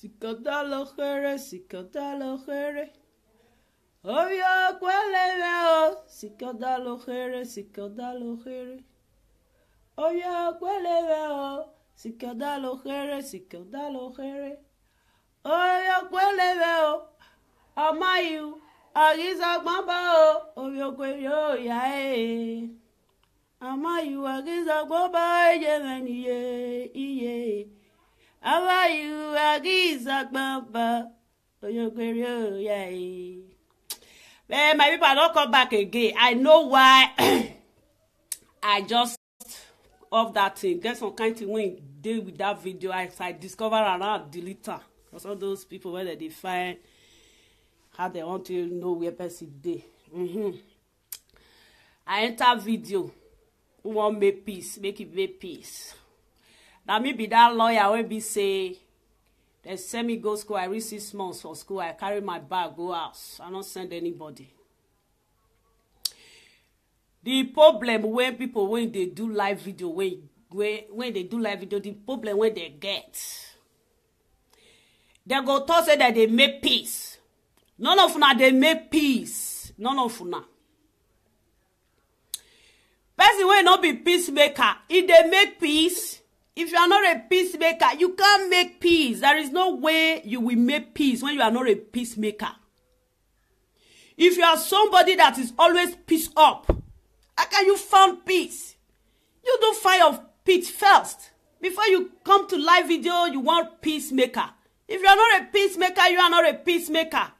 Sikota lojere, sikota lojere. Oyo kweleveo, sikota lojere, sikota lojere. Oyo kweleveo, sikota lojere, sikota lojere. Oyo kweleveo, amayu, agiza gbamba, oyo kweyo yae. Amayu, agiza gbamba, yemeniye, iye. Amayu, agiza gbamba, oyo kweyo yae. Man, my people, I don't come back again. I know why I just off that thing. Get some kind of when deal with that video. I discover and I delete her. Because all those people where they find how they want to know where person dey. I enter video. Who want make peace? Make it make peace. Now me be that lawyer when be say they send me go school. I read 6 months for school. I carry my bag, go house. I don't send anybody. The problem when people, when they do live video, when they do live video, the problem when they get, they go talk say that they make peace. None of una they make peace. None of una. Person will not be peacemaker. If they make peace, if you are not a peacemaker, you can't make peace. There is no way you will make peace when you are not a peacemaker. If you are somebody that is always peace up, how can you find peace? You do find your peace first. Before you come to live video, you want peacemaker. If you are not a peacemaker, you are not a peacemaker.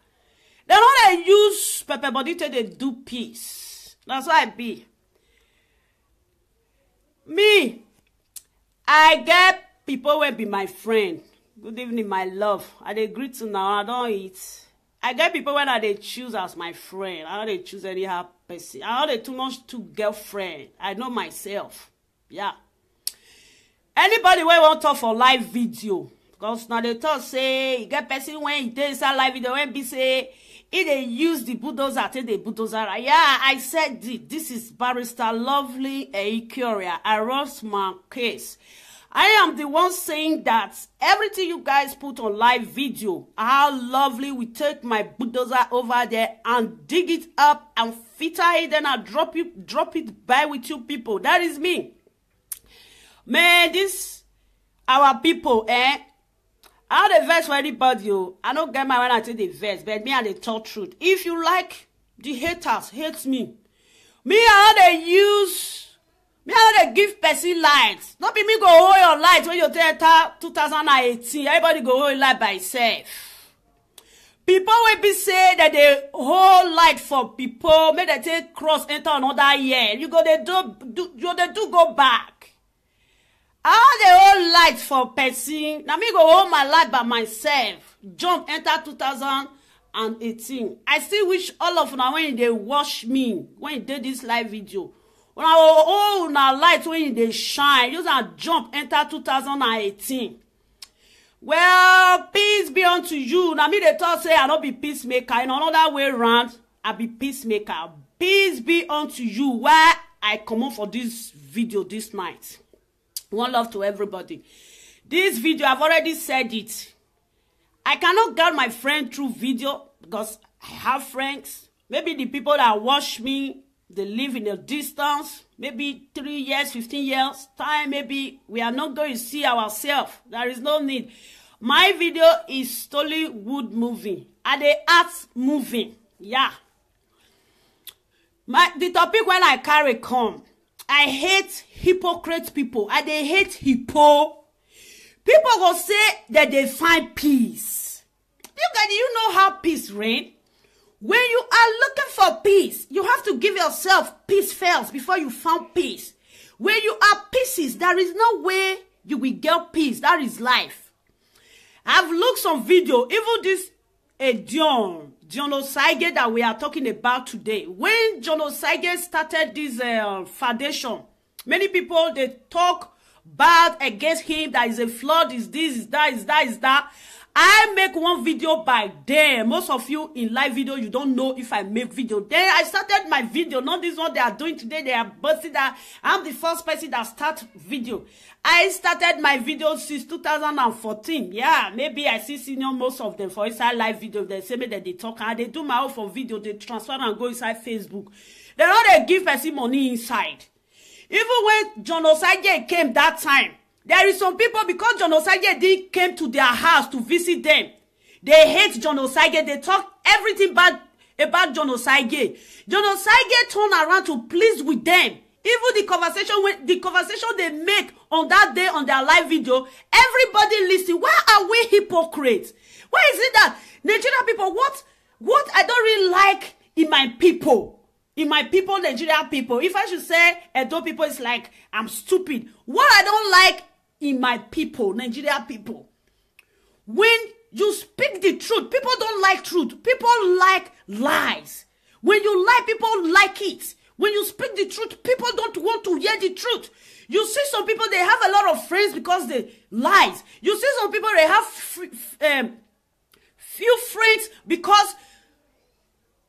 They don't use pepper body till they do peace. That's why I be. Me, I get people will be my friend. Good evening, my love. I dey greet you now. I don't eat. I get people when they choose as my friend. I don't choose any person. I don't too much to girlfriend. I know myself. Yeah. Anybody wey want talk for live video, because now they talk say you get person when you dey inside live video when be say if they use the bulldozer, take the bulldozer. Yeah, I said it. This is Barrister Lovely Eikuria. I rest my case. I am the one saying that everything you guys put on live video, how lovely we take my bulldozer over there and dig it up and filter it, then I drop it by with you people. That is me. Man, this our people, I don't verse for anybody. I don't get my when I take the verse, but me and the talk truth. If you like the haters, hate me. Me, I don't use. Me, I don't give person lights. Not be me go hold your lights when you enter 2018. Everybody go hold light by itself. People will be say that they hold light for people. Make they take cross enter another year. You go they do go back. I they hold light for person. Now me go hold my light by myself. Jump enter 2018. I still wish all of now when they watch me when you did this live video. When I oh now light when they shine, you can jump enter 2018. Well, peace be unto you. Now me they talk say I don't be peacemaker. In another way round, I be peacemaker. Peace be unto you. Why I come on for this video this night. One love to everybody. This video, I've already said it. I cannot get my friend through video because I have friends. Maybe the people that watch me, they live in a distance. Maybe 3 years, 15 years time. Maybe we are not going to see ourselves. There is no need. My video is totally wood moving. And the art moving. Yeah. The topic when I carry come. I hate hypocrite people. I they hate hippo. People will say that they find peace. You know how peace reign? When you are looking for peace, you have to give yourself peace first before you found peace. When you are pieces, there is no way you will get peace. That is life. I've looked some video, even this John Osage that we are talking about today. When John Osage started this foundation, many people, they talk bad against him, that is a flood, is this, is that, is that, is that. I make one video by day. Most of you in live video, you don't know if I make video. Then I started my video. Not this one they are doing today. They are busting that. I'm the first person that start video. I started my video since 2014. Yeah, maybe I see senior most of them for inside live video. They say me that they talk and they do my own for video. They transfer and go inside Facebook. They don't they give person money inside. Even when John Osage came that time, there is some people, because John Osage didn't came to their house to visit them. They hate John Osage. They talk everything bad about John Osage. John Osage turned around to please with them. Even the conversation they make on that day on their live video, everybody listen. Why are we hypocrites? Why is it that Nigerian people, what I don't really like in my people? In my people, Nigerian people, if I should say Edo people, it's like I'm stupid. What I don't like in my people, Nigerian people, when you speak the truth, people don't like truth. People like lies. When you lie, people like it. When you speak the truth, people don't want to hear the truth. You see some people, they have a lot of friends because they lies. You see some people, they have few friends because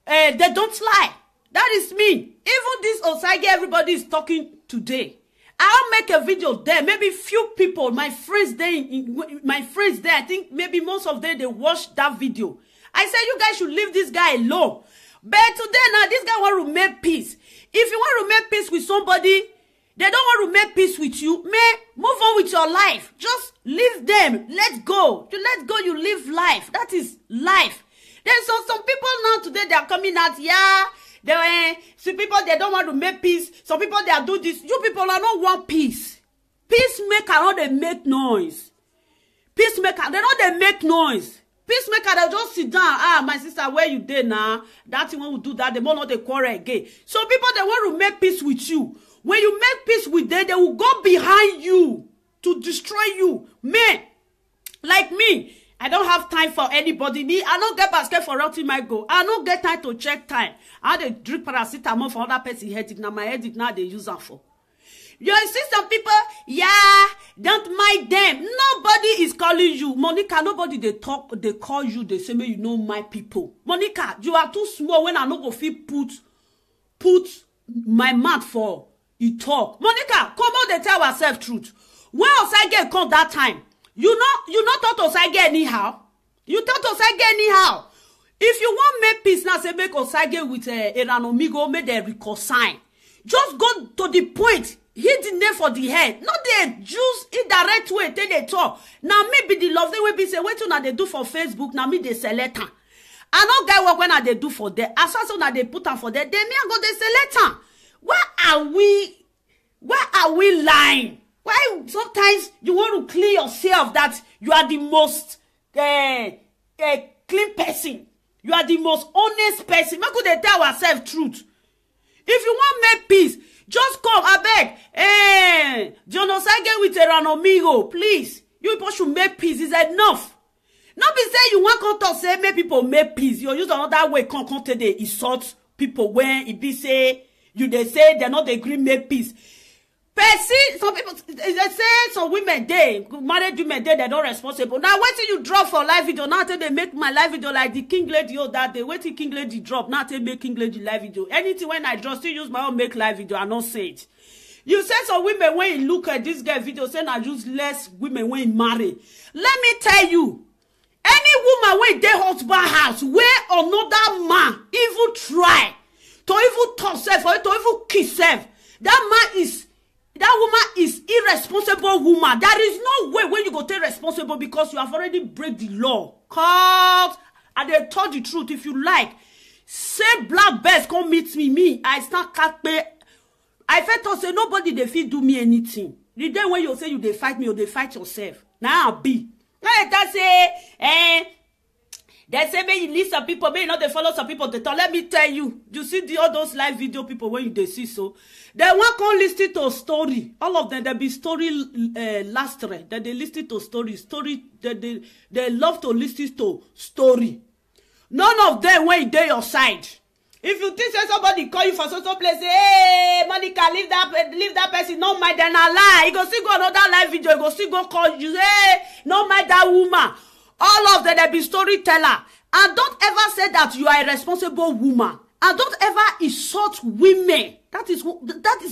they don't lie. That is me. Even this Osage everybody is talking today. I'll make a video there. Maybe few people, my friends there, I think maybe most of them, they watched that video. I said, you guys should leave this guy alone. But today now, this guy want to make peace. If you want to make peace with somebody, they don't want to make peace with you. Man, move on with your life. Just leave them. Let go. You let go, you live life. That is life. Then some people now today, they are coming out, yeah. Some people, they don't want to make peace. Some people, they are doing this. You people are not want peace. Peacemaker, not they make noise. Peacemaker, they not they make noise. Peacemaker, they just sit down. Ah, my sister, where you there now? That thing will do that. They will not they quarrel again. Some people, they want to make peace with you. When you make peace with them, they will go behind you to destroy you. Man, like me, I don't have time for anybody. Me, I don't get basket for routing my goal. I don't get time to check time. I dey drink paracetamol for other person headache. Now my headache now they use them for. You see some people, yeah, don't mind them. Nobody is calling you. Monica, nobody they talk, they call you, they say, me, you know my people. Monica, you are too small when I no go fit put my mouth for you talk. Monica, come on, they tell ourselves truth. When Osage come that time, you not thought Osage anyhow. You thought Osage anyhow. If you want make peace now, say make Osage with Eranomigo, make them reconcile. Just go to the point. Hit the name for the head. Not the juice indirect way till they talk. Now me be the love they will be say wait till now they do for Facebook. Now me they select her. I know guy work when they do for them. As soon as they put her for them, then me I go they select her. Why are we lying? Why sometimes you want to clear yourself that you are the most clean person. You are the most honest person. How could they tell ourselves truth? If you want make peace, just come, I beg. John Osage with Eranomigo, please. You people should make peace. It's enough. Not be say you want to talk, say make people make peace. You use another way, come to the insult people when it be say, they say they're not agree make peace. Percy, some people, they say some women, married women, they're not responsible. Now, wait till you drop for live video. Now, till they make my live video like the King Lady that day. Wait till King Lady drop. Now, till make King Lady live video. Anything when I draw, still use my own make live video. I not say it. You say some women, when you look at this guy video, say I use less women when you marry. Let me tell you, any woman when they husband house, where another man even try to even touch self or to even kiss self, that woman is irresponsible woman. There is no way when you go take responsible because you have already break the law. Cause and they told the truth. If you like, say black bears come meet me. I start cat pay. I felt to say nobody they feel do me anything. The day when you say you they fight me or they fight yourself. Now I'll be. That say they say may you leave some people, may you not they follow some people. They talk. Let me tell you, you see all those live video people when you they see so. They want to listen to story. All of them, they be story last that they listen to story. They love to listen to story. None of them when they your side. If you think say somebody call you for some place, say, hey, Monica, leave that person, no mind, then I lie. You go still go another live video, you go still go call you, hey, no mind that woman. All of them, they be storyteller. And don't ever say that you are a responsible woman. And don't ever insult women. That is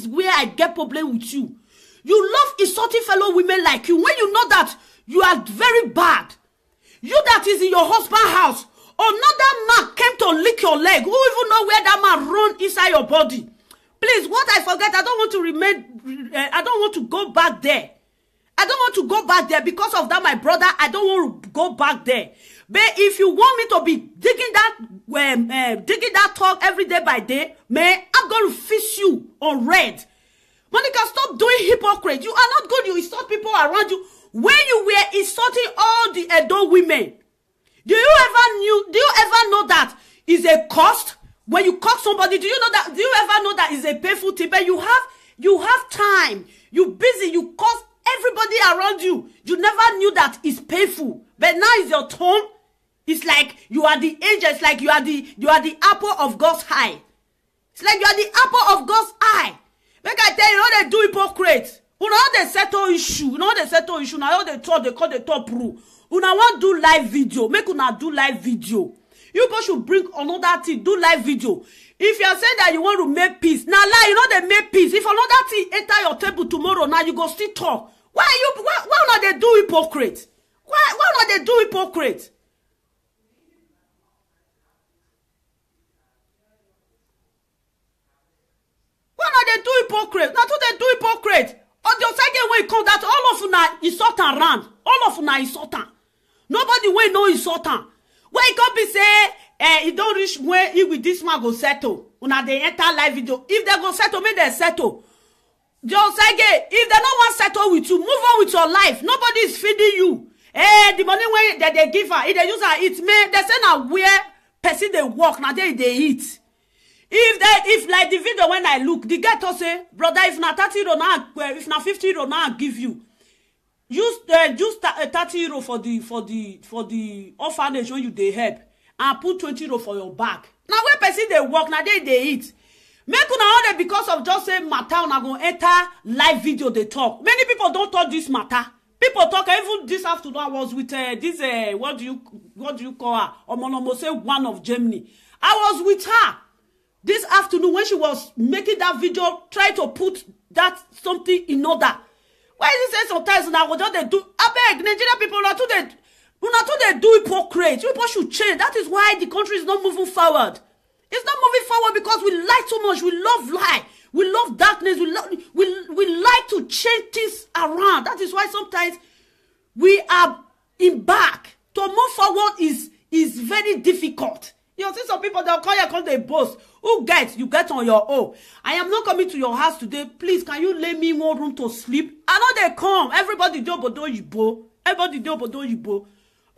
where I get problem with you. You love insulting fellow women like you when you know that you are very bad. You that is in your husband's house. Another man came to lick your leg. Who even know where that man run inside your body? Please, what I forget, I don't want to I don't want to go back there. I don't want to go back there because of that, my brother. I don't want to go back there. But if you want me to be digging that talk every day by day, man, I'm going to fix you on red. Monica, stop doing hypocrite. You are not good. You insult people around you. When you were insulting all the Edo women, do you ever know that is a cost? When you cock somebody, do you ever know that is a painful thing? But you have time. You busy. You cost everybody around you. You never knew that it's painful. But now it's your turn. It's like you are the angel. It's like you are the apple of God's eye. It's like you are the apple of God's eye. Make I tell you, how they do hypocrite. You know how they settle issue. You know how they settle issue. Now how they talk, they call the top rule. You know want do live video. Make una do live video. You both should bring another thing. Do live video. If you are saying that you want to make peace, now lie, you know they make peace. If another thing enter your table tomorrow, now you go still talk. Why not they do hypocrite? Why not they do hypocrite? Why not they do hypocrite? Not they do hypocrite. On the second way come that all of una insultant run. All of una insultant. Nobody will know insultant. When it come be say, it don't reach where he with this man go settle. Una they enter live video. If they go settle, make they settle. Just say, if they don't want settle with you, move on with your life. Nobody is feeding you. The money when they give her, if they use her eat, man, they say now where person they work, now they eat. If like the video when I look, the guy to say, brother, if na 30 euro now, if na 50 euro now, I'll give you. Use 30 euro for the orphanage when you they help, and put 20 euro for your back. Now where person they work, now they eat. Make una order because of just say matter, una go enter live video they talk. Many people don't talk this matter. People talk. Even this afternoon I was with this what do you call her? Omonomose, one of Germany. I was with her this afternoon when she was making that video, try to put that something in order. Why is it say sometimes now what they do? I beg Nigerian people not to they do hypocrite. People should change. That is why the country is not moving forward. It's not moving forward because we lie too much. We love lie. We love darkness. We like to change things around. That is why sometimes we are in back. To move forward is very difficult. You see some people, they'll call you, call they boast. Who gets? You get on your own. I am not coming to your house today. Please, can you lay me more room to sleep? I know they come. Everybody do obodo yibo. Everybody do obodo yibo.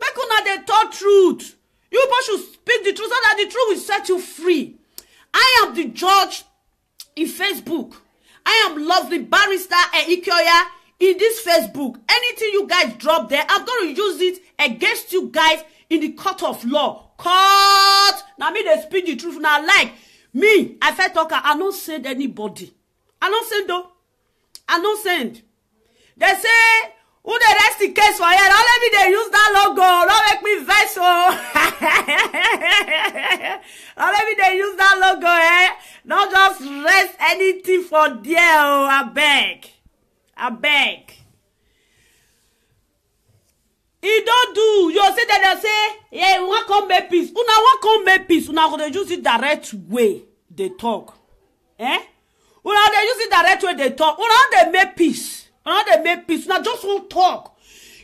Make una they talk truth. You people should speak the truth so that the truth will set you free. I am the judge in Facebook. I am lovely barrister Ikioya in this Facebook. Anything you guys drop there, I'm going to use it against you guys in the court of law. Court. Now me they speak the truth. Now like me, I felt talker. I don't send anybody. I don't send though. I don't send. They say who the rest the case for here? Don't let me they use that logo. Don't make me vex. Don't let me they use that logo. Don't just rest anything for there. Oh, I beg. I beg. He don't do. You say that they say, yeah, we want come make peace. Una want come make peace. Una gonna use it direct way they talk. Una they use it direct way they talk. Una they make peace. Una they make peace. Una just won't talk.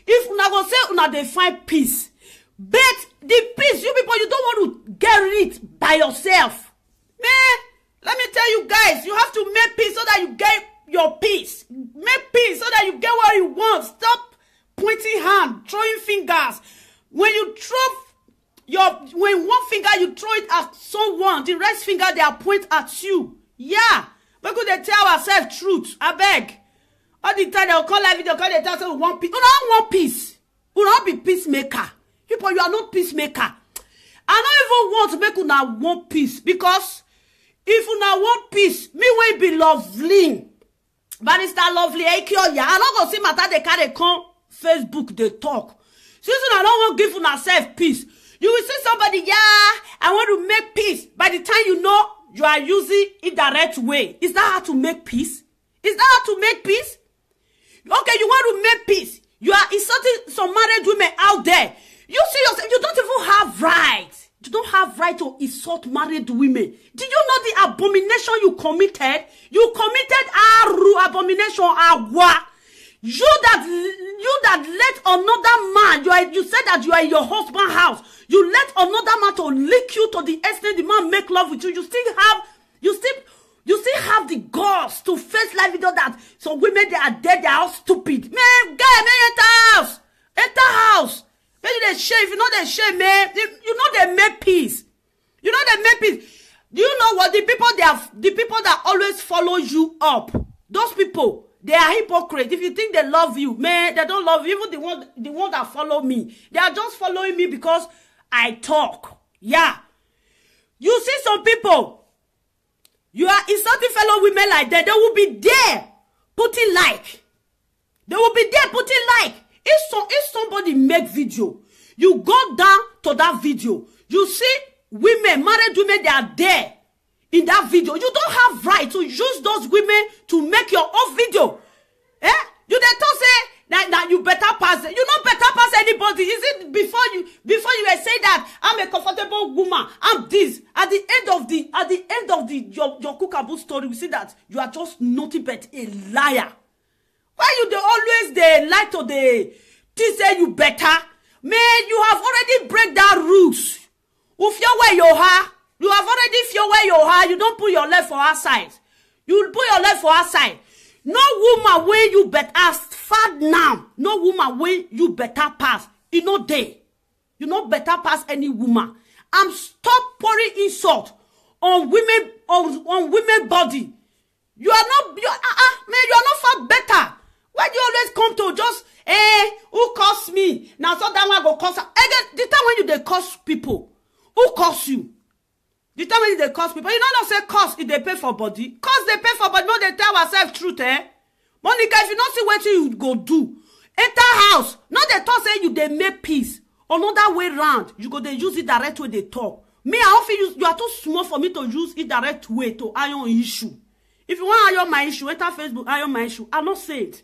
If una go say una they find peace, but the peace, you people, you don't want to get it by yourself. Man, let me tell you guys, you have to make peace so that you get your peace. Make peace so that you get what you want. Stop pointing hand, throwing fingers. When you throw when one finger you throw it at someone, the rest finger they are point at you. Yeah, we could they tell ourselves truth. I beg. All the time they'll call live video, call they tell us we want peace. We don't want peace. We don't be peacemaker. People, you are not peacemaker. I don't even want to make una want peace because if una want peace, me will be lovely. Barrister lovely, I not gonna see matter they carry come Facebook they talk. Since I don't want to give yourself peace, you will see somebody, yeah, I want to make peace. By the time you know you are using indirect way. Is that how to make peace? Is that how to make peace? Okay, you want to make peace. You are insulting some married women out there. You see yourself, you don't even have rights. You don't have right to insult married women. Did you know the abomination you committed? You committed abomination, agua. You that let another man, you said that you are in your husband's house. You let another man to lick you to the extent the man make love with you. You still have the guts to face life video that some women, they are dead, they are all stupid. Man, guy, man, enter house. Enter house. Maybe they shame. If you know they shame, man, you know they make peace. You know they make peace. Do you know what the people that always follow you up? Those people, they are hypocrites. If you think they love you, man, they don't love you. Even the one that follow me, they are just following me because I talk. Yeah. You see some people, you are insulting fellow women like that. They will be there putting like. They will be there putting like. If somebody make video, you go down to that video. You see women, married women, they are there in that video. You don't have right to use those women to make your own video. Eh? You they don't say that you better pass. You don't better pass anybody. Is it before you were saying that I'm a comfortable woman? I'm this. At the end of your cookable story, we see that you are just nothing but a liar. Why they like to say you better? Man, you have already break that rules. If you where you are, you have already feel where you are. You don't put your left for outside. You put your left for outside. No woman when you better fat now. No woman when you better pass. You know they. You know better pass any woman. I'm stop pouring insult on women on women body. You are not man, you are not far better. Why do you always come to just who cost me? Now so that one go cost again. The time when you they cost people, who cost you? The time when they cost people, you know not say cost if they pay for body. Cost they pay for body, no they tell ourselves truth, eh? Monica, if you not see what you go do, enter house. Not they talk say you they make peace. Another way round, you go they use it direct way they talk. Me, I often use you are too small for me to use it direct way to iron issue. If you want to iron my issue, enter Facebook, iron my issue. I not say it.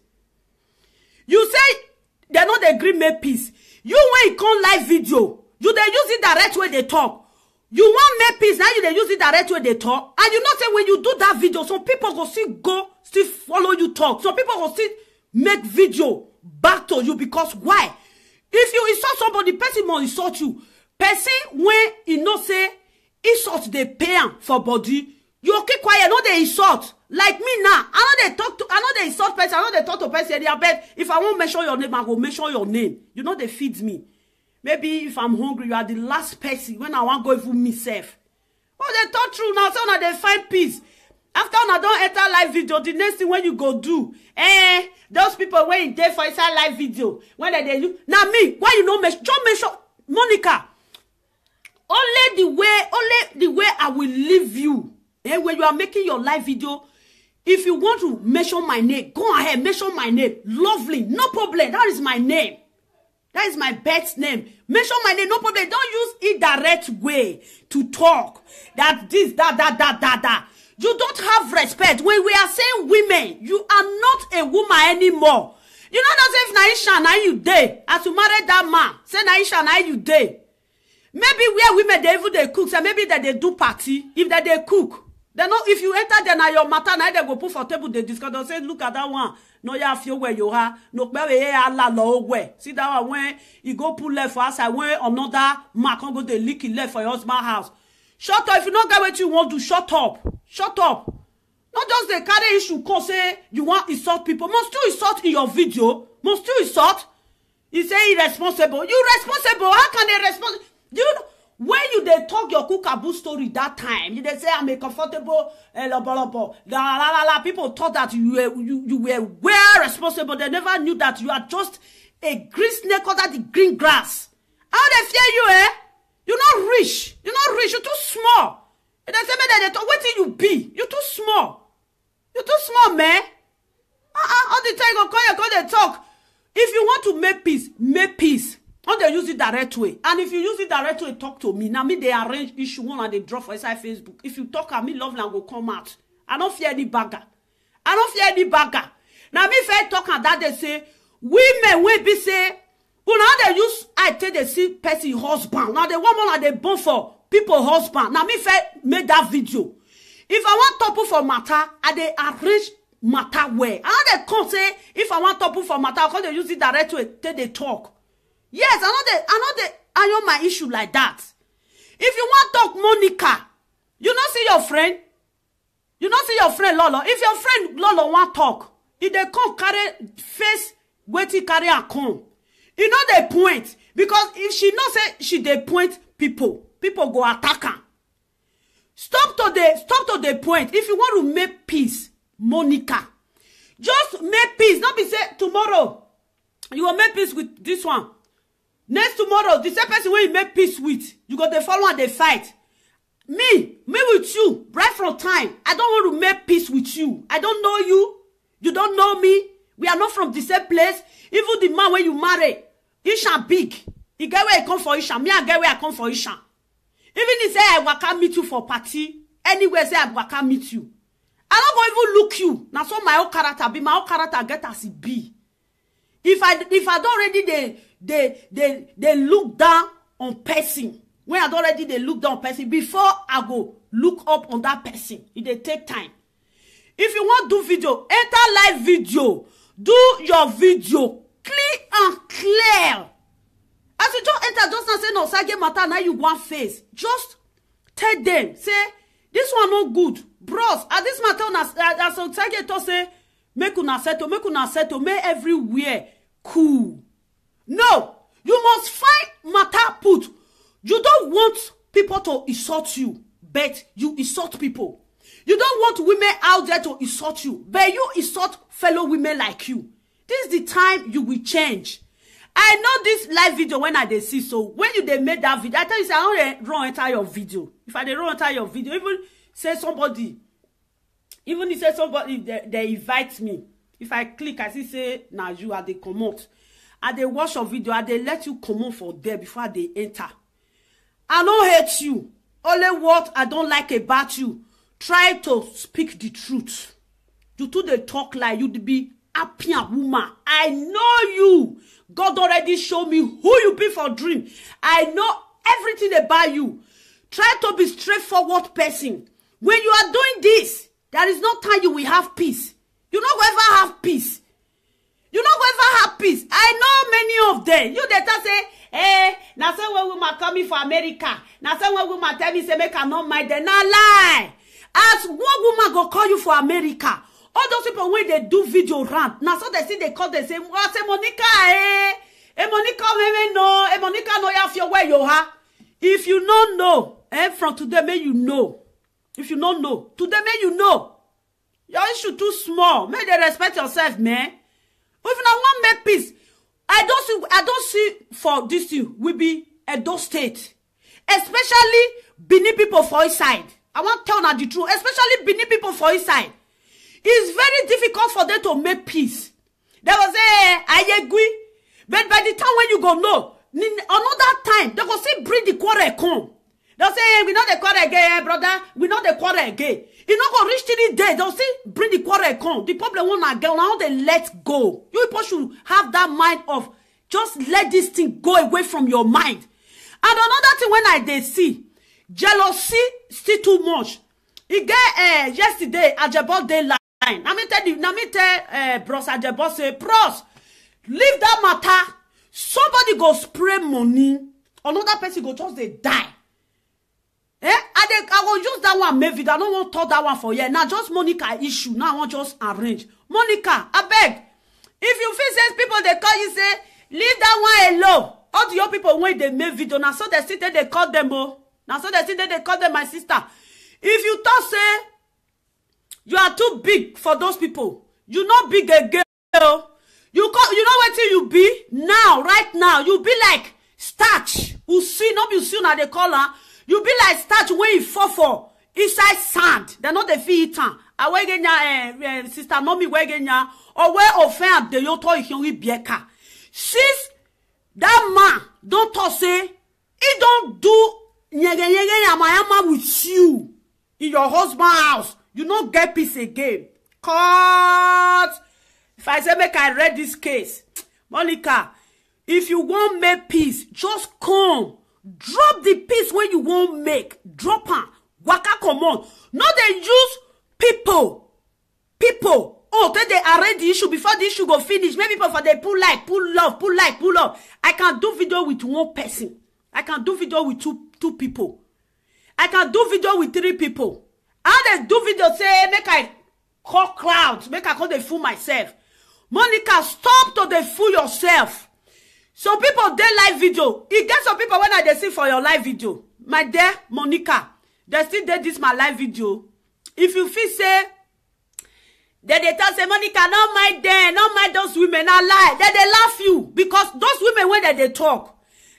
You say they not agree make peace. You when you come live video, you they use it direct way they talk. You want make peace, now you they use it direct way they talk. And you know say when you do that video, some people go still follow you talk. Some people go still make video back to you because why? If you insult somebody, person must insult you. Person when you know say insult they pay for body, you keep quiet, no they insult. Like me now, I know they insult person, I know they talk to person, I bet if I won't mention your name, I will mention your name. You know they feed me. Maybe if I'm hungry, you are the last person when I want to go even myself. Oh, they talk true now, so now they find peace. After I don't enter live video, the next thing when you go do, those people when you there for inside live video, when they do, now me, why you know mention Monica? Only the way I will leave you. When you are making your live video, if you want to mention my name, go ahead, mention my name. Lovely, no problem. That is my name. That is my best name. Mention my name, no problem. Don't use indirect way to talk. That this, that. You don't have respect. When we are saying women, you are not a woman anymore. You know that if Naisha, now you day, as you marry that man, say Naisha, now you day. Maybe where women, they cook, so maybe that they do party, if that they cook. They know if you enter there now your matter, now they go put for table, they discuss, they say, look at that one. No, you have feel where you are. No, where. See that one when you go pull left for us, when another man can go the leaky left for your husband's house. Shut up. If you don't get what you want to, shut up. Shut up. Not just the carry issue, cause say you want to insult people. Must you insult in your video? Must you insult? You say irresponsible. You responsible. How can they respond? Do you know? When you they talk your cookaboo story that time, you they say I'm a comfortable people thought that you were well responsible. They never knew that you are just a green snake under the green grass. How they fear you, eh? You're not rich. You're not rich. You're too small. And they say that they talk. What till you be? You're too small. You're too small, man. All the time you go call they talk. If you want to make peace, make peace. On direct way. And if you use it direct way, talk to me. Now me they arrange issue one and they drop for inside Facebook. If you talk at me, Loveland go come out. I don't fear any bagger. I don't fear any bagger. Now me if I talk and that they say women will be say, well now they use I tell they see person husband. Now the woman are they born for people husband. Now me if I make that video. If I want to put for matter, I they arrange matter where. And they come say if I want to put for matter, because they use it direct way till they talk. Yes, I know they iron my issue like that. If you want to talk Monica, you not see your friend. You not see your friend Lolo. If your friend Lolo want talk, if they come carry face, waiting carry and come. You know they point. Because if she not say she they point people go attack her. Stop to the point. If you want to make peace, Monica, just make peace. Not be say tomorrow you will make peace with this one. Next tomorrow, the same person where you make peace with, you got the follow and they fight. Me with you, right from time. I don't want to make peace with you. I don't know you. You don't know me. We are not from the same place. Even the man when you marry, Isha big. He get where I come for Isha. Me I get where I come for Isha. Even if say I waka meet you for party, anywhere say I waka meet you. I don't go even look you. Now so my own character be, my own character get as it be. If I don't already they look down on person. When I don't already they look down on person, before I go look up on that person, it they take time. If you want to do video, enter live video. Do your video clear and clear. As you just enter, just not say no, Sage matter now you want face. Just tell them, say, this one no good. Bros, at this matter, as Sage to say, make una settle, make everywhere cool. No, you must find matter put. You don't want people to insult you, but you insult people. You don't want women out there to insult you, but you insult fellow women like you. This is the time you will change. I know this live video when I dey see, so when you dey make that video, I tell you, say, I don't run enter your video. If I dey run enter your video, even say somebody, they invite me. If I click, I see say, now you are the comot. I dey watch your video, I dey let you come on for there before they enter. I don't hate you. Only what I don't like about you, try to speak the truth. You do the talk like you be happy woman. I know you. God already showed me who you be for dream. I know everything about you. Try to be straightforward person. When you are doing this, there is no time you will have peace. You not going ever have peace. You not going ever have peace. I know many of them. You that say, hey, now say when woman coming for America. Now say when woman tell me say make I not mind. They not lie. As one woman go call you for America. All those people when they do video rant. Now so they see they call they say, what say Monica Monica no, Monica no you have your way you ha. If you don't know, from today may you know. If you don't know, today may you know. Your issue too small. May they respect yourself, man. If you want make peace, I don't see for this thing will be Edo State. Especially Benin people for his side. I want to tell you the truth. Especially Benin people for his side. It's very difficult for them to make peace. They will say, I agree. But by the time when you go, no, another time, they will say, bring the quarrel come. They'll say, hey, we know the quarrel again, brother. We know the quarrel again. It's not going to reach 3 days. They'll say, bring the quarrel come. The problem won't get now they let go. You people should have that mind of just let this thing go away from your mind. And another thing when they see, jealousy still too much. It get yesterday, Ajabo Day line. Let me tell Bros Ajabo say, Bros, leave that matter. Somebody go spray money. Another person go just they die. I will use that one, maybe. I don't want to talk that one for you. Now, just Monica issue. Now, I want just arrange. Monica, I beg. If you feel say people, they call you, say, leave that one alone. All the young people, when they make video, now, so they sit there, they call them, oh. Now, so they sit there, they call them my sister. If you talk, say, you are too big for those people. You not big again. You know what you be? Now, right now, you be like starch. You see, not you see now they call her. You be like starch when you fall for inside sand. They not the feel it. I wear genya sister Nomi wear genya or where offend the yoto if you bieka. Since that man don't talk say he don't do yama with you in your husband house. You don't get peace again. Cause if I say make I read this case, Monica, if you won't make peace, just come. Drop the peace when you won't make. Drop her. Waka come on. Not they use people. Oh, then they arrange the issue before the issue go finish. Maybe people for they pull like, pull love. I can do video with one person. I can do video with two people. I can do video with 3 people. How they do video say, make I call crowds. Make I call the fool myself. Monica, stop to the fool yourself. So people, they live video. You get some people when they see for your live video. My dear Monica, they still did this my live video. If you feel say, then they tell say, Monica, not mind them, not mind those women, I lie. Then they laugh you. Because those women, when they talk,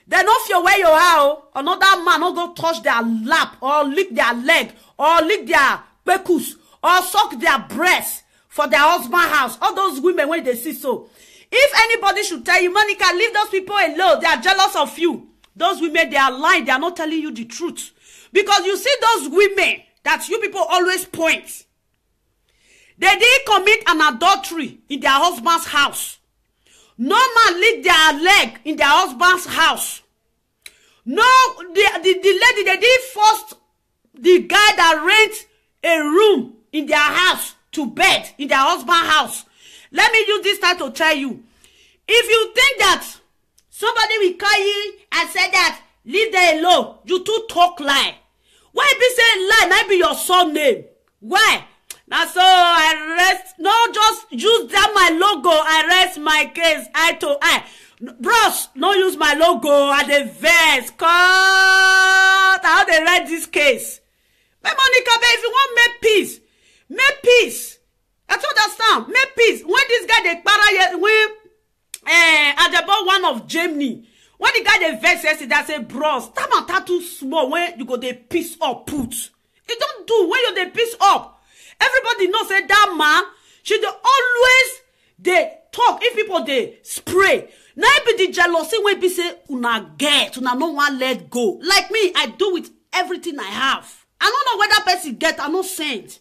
they don't feel where you are. Another man don't go touch their lap, or lick their leg, or lick their pekus, or suck their breast for their husband house. All those women, when they see so. If anybody should tell you, Monica, leave those people alone. They are jealous of you. Those women, they are lying. They are not telling you the truth. Because you see those women that you people always point. They didn't commit an adultery in their husband's house. No man lick their leg in their husband's house. No, the lady, they didn't force the guy that rents a room in their house to bed in their husband's house. Let me use this time to tell you. If you think that somebody will call you and say that, leave them alone, you too talk lie. Why be saying lie? Might be your son name. Why? Now so I rest. No, just use that my logo. I rest my case eye to eye. Bros, no use my logo at the verse. Cause how they write this case. But Monica, if you want make peace, make peace. I don't understand. Make peace. When this guy they para when at the ball one of Germany. When the guy they vex yesterday, I say, bros, that matter too small. When you go they piece up put. You don't do when you they piece up. Everybody knows say that man, she always they talk. If people they spray. Now it be the jealousy when be say una get, una no one let go. Like me, I do with everything I have. I don't know whether person get, I no send.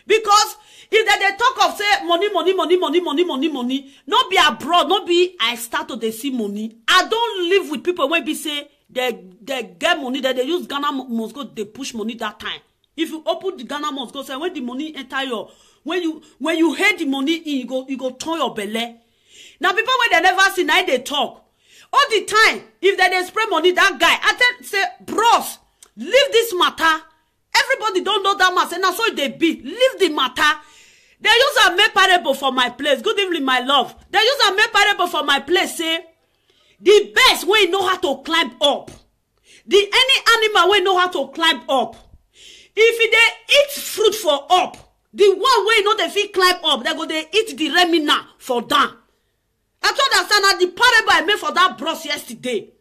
Because if they talk of say money, not be abroad, not be I start to they see money. I don't live with people when be say they get money, that they use Ghana must go, they push money that time. If you open the Ghana must go, say when the money enter your, when you hate the money in, you go turn your belly. Now people when they never see, now they talk. All the time, if they spray money, that guy, I tell say, bros, leave this matter. Everybody don't know that man. Say, now so they be. Leave the matter. They use a make parable for my place. Good evening, my love. They use a make parable for my place. Say, the best way know how to climb up. Any animal way know how to climb up. If they eat fruit for up, the one way know they feel climb up, they go they eat the remina for down. I told understand that the parable I made for that bros yesterday.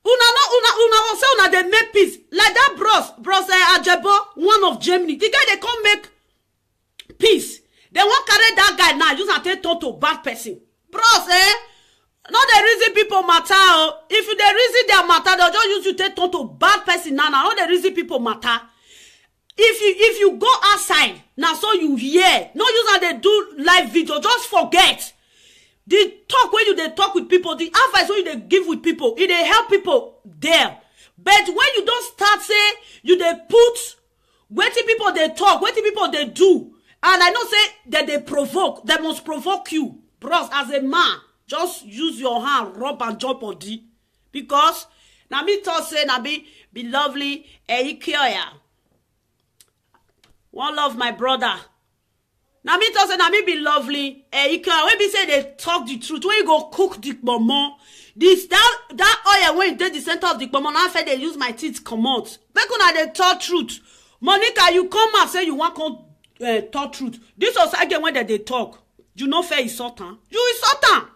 Una they make peace. Like that bros Ajebo, one of Germany. The guy they come make peace. They won't carry that guy now. Use and take to bad person. Bros, not the reason people matter. If you they reason their matter, they'll just use you take to bad person now. Not the reason people matter. If you go outside, now so you hear. No use and they do live video. Just forget. The talk when you they talk with people, the advice when you they give with people, it they help people there. But when you don't start say, you they put, what people they talk, what people they do, and I know say that they provoke, they must provoke you. Bros, as a man, just use your hand, rub and jump body. Because, now me talk say, now be lovely, Ikea. One love my brother. Now me talk say, now me be lovely, Ikea. When me say they talk the truth, when you go cook the mama, this that oil when you take the center of the mama, now say they use my teeth come out. Make una they talk truth. Monica, you come and say you want to talk truth. This was again when they talk. You know fair is Satan. You is Satan.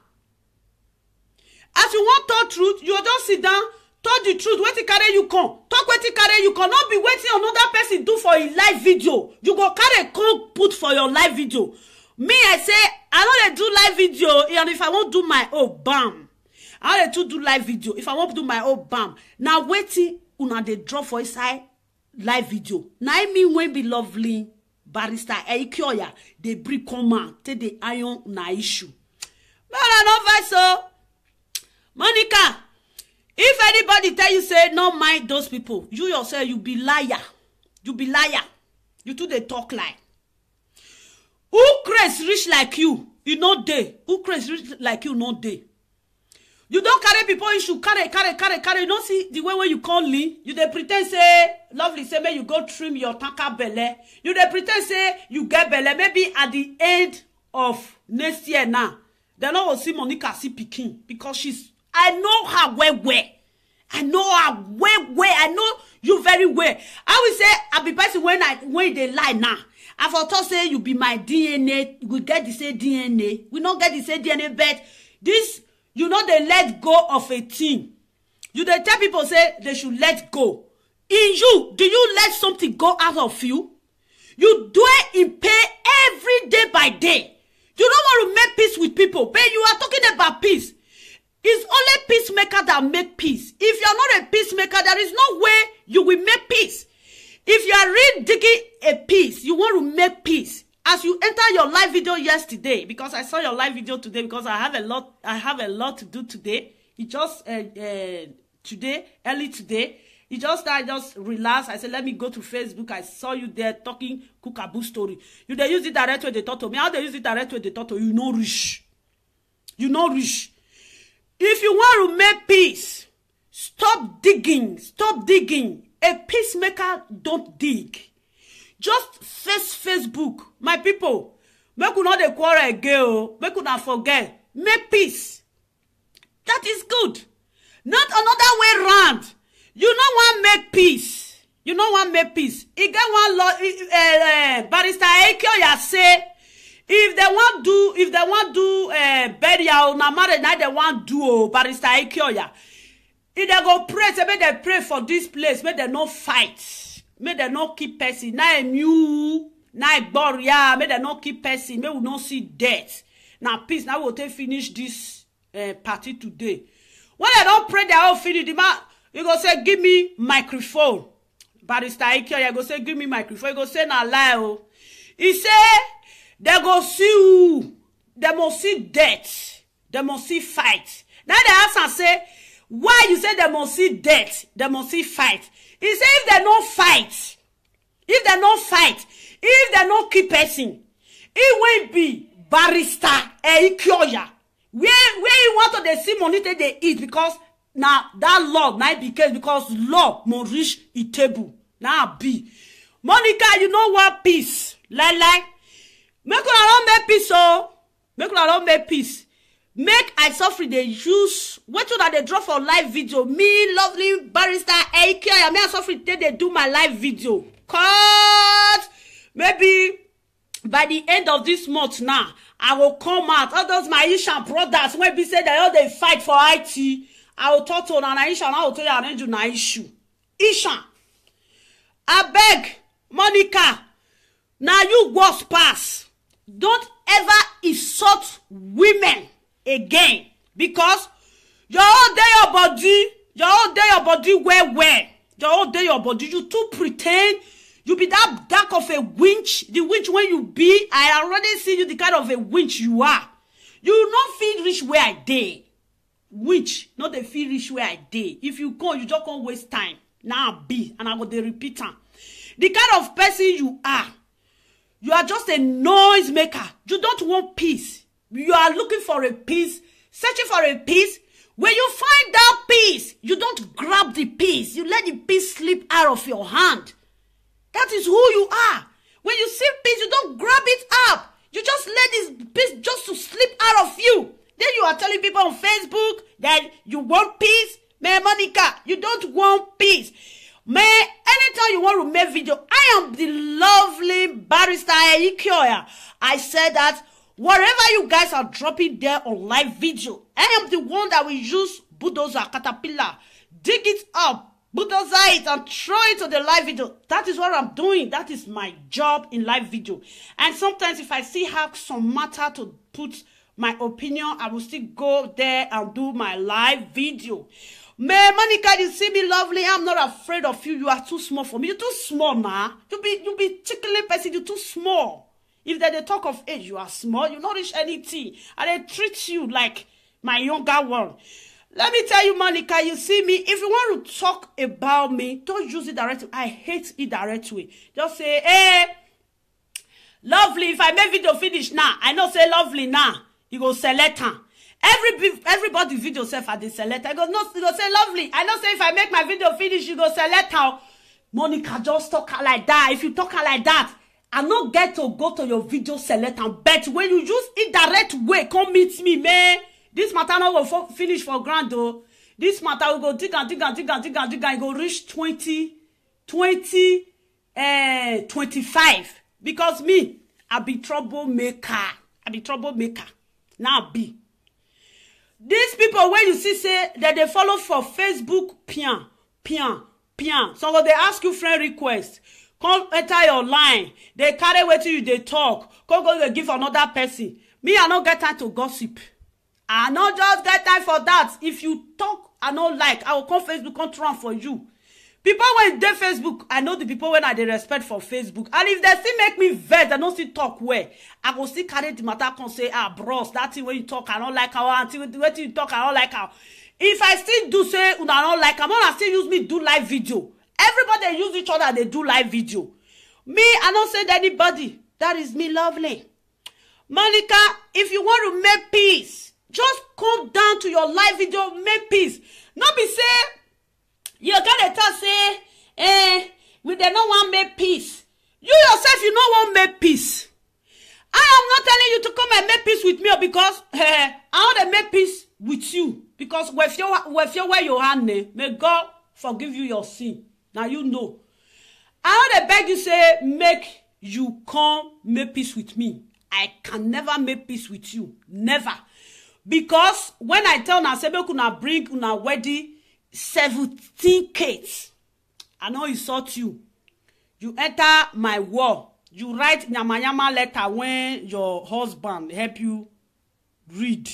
As you want talk truth, you just sit down, talk the truth. Wait carry you come. Talk wait carry you come. Not be waiting another person do for a live video. You go carry come put for your live video. Me, I say I don't do live video, and if I won't do my own, bam. I don't do live video. If I won't do my own, bam. Now waiting, una dey draw for inside live video. Now I mean when be lovely barrister Eikioya, they bring command, take the iron na issue. But I don't vex so. Monica, if anybody tell you say no mind those people, you yourself you be liar. You be liar. You too they talk like. Who crazy rich like you? You know day. Who crazy rich like you? No day. You don't carry people issue. Carry. You don't see the way when you call Lee. You they pretend say lovely say may you go trim your tanka belly. You they pretend say you get belly. Maybe at the end of next year now, they not will see Monica see picking because she's. I know her well. I know her well. I know you very well. I will say I be person when they lie now. I for to say you be my DNA. We get the same DNA. We not get the same DNA, but this you know they let go of a thing. You they tell people say they should let go. In you, do you let something go out of you? You do it in pain every day by day. You don't want to make peace with people, but you are talking about peace. It's only peacemaker that make peace. If you are not a peacemaker, there is no way you will make peace. If you are really digging a peace, you want to make peace. As you enter your live video yesterday, because I saw your live video today, because I have a lot to do today. It just today, early today. I just relaxed. I said, let me go to Facebook. I saw you there talking cookaboo story. You they use it direct way they talk to me. How they use it direct way they talk to you? You know rich. You know rich. If you want to make peace, stop digging. Stop digging. A peacemaker don't dig. Just face Facebook. My people, make una dey quarrel again. Make una forget. Make peace. That is good. Not another way round. You don't want make peace. You don't want make peace. He get one law. Barrister Eikioya say, if they want do burial, na marriage, now they want do Barrister Eikioya. If they go pray, say make they pray for this place, make they no fight, make they no keep person. Now new, now boria, make they no keep person, make we no see death. Now peace. Now we will take finish this party today. When they don't pray, they all finish. The man, you go say, give me microphone. Barrister Eikioya go say, give me microphone. You go say, na lie. He say, they go see you. They must see death. They must see fight. Now they ask and say, why you say they must see death? They must see fight. He say, if they don't fight, if they don't keep person, it will be Barrister Eikioya. Where you want to they see money they eat because now that law might be case because law must reach a table. Now be. Monica, you know what peace? Like. Make una don't make peace, oh. Make una don't make peace. Make I suffer they use. What should they draw for live video? Me, lovely Barrister Eikioya. Me I suffer they do my live video. Cause maybe by the end of this month now, I will come out. All those my Ishan brothers when be say they all they fight for IT. I will talk to na Ishan. I will tell you arrange na issue. Ishan, I beg Monica. Now you was pass. Don't ever insult women again because you all day your body well. You all day your body. You too pretend. You be that dark of a winch. The winch when you be, I already see you the kind of a winch you are. You not feel rich where I dey. Winch, not the feel rich where I dey. If you go, you just can't waste time. Now be, and I go the repeater. The kind of person you are. You are just a noise maker. You don't want peace. You are looking for a peace, searching for a peace. When you find that peace, you don't grab the peace. You let the peace slip out of your hand. That is who you are. When you see peace, you don't grab it up. You just let this peace just to slip out of you. Then you are telling people on Facebook that you want peace. Man, Monica, you don't want peace. Man, anytime you want to make video, I am the lovely Barrister Eikioya. I said that whatever you guys are dropping there on live video, I am the one that will use bulldozer, caterpillar, dig it up, bulldozer it, and throw it to the live video. That is what I'm doing. That is my job in live video. And sometimes if I see have some matter to put my opinion. I will still go there and do my live video. Man, Monica, you see me lovely. I'm not afraid of you. You are too small for me. You're too small, ma. You be tickling person. You're too small. If they talk of age, you are small. You not reach anything. And they treat you like my younger one. Let me tell you, Monica, you see me. If you want to talk about me, don't use it directly. I hate it direct way. Just say, hey, lovely. If I make video finish now, I know say lovely now. You go select her. Everybody video self at the select. I go, no, you go say lovely. I know say if I make my video finish, you go select her. Monica, just talk her like that. If you talk her like that, I not get to go to your video select and bet when you use it direct way, come meet me, man. This matter not go finish for grand though. This matter will go dig and go reach 25. Because me, I be troublemaker. Now be. These people when you see say that they follow for Facebook, pian. So they ask you friend request. Come enter your line. They carry way to you, they talk. Come go they give another person. Me, I don't get time to gossip. I not just get time for that. If you talk, I don't like. I will come Facebook, come run for you. People when they Facebook, I know the people when I they respect for Facebook. And if they still make me vex, I don't still talk well. I go still carry the matter, come say, bros, that thing when you talk, I don't like how. Until when you talk, I don't like how. If I still do say, I don't like, I'm gonna still use me do live video. Everybody use each other, they do live video. Me, I don't say to anybody. That is me lovely. Monica, if you want to make peace, just come down to your live video, make peace. Not be say, you gotta tell say, we don't want to make peace. You yourself, you don't want to make peace. I am not telling you to come and make peace with me because I want to make peace with you. Because if you wear your hand, may God forgive you your sin. Now you know. I want to beg you say, make you come make peace with me. I can never make peace with you. Never. Because when I tell na say make una bring una wedding 17 kids, I know insult you. You enter my wall. You write nyama letter when your husband help you read,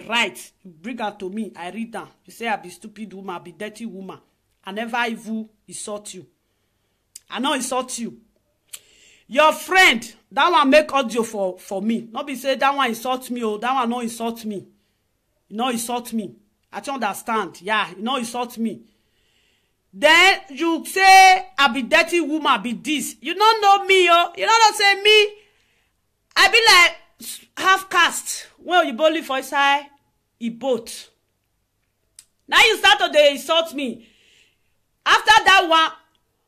write. Bring her to me. I read them. You say I be stupid woman, I be dirty woman. I never even insult you. I know insult you. Your friend, that one make audio for me. Not be say that one insult me, or that one no insult me. You know insult me. I don't understand. Yeah, you know insult me. Then you say I be dirty woman, I be this. You don't know me, oh. You don't say me. I be like half caste. When you boldly for inside, he boat. Now you start to dey insult me. After that one,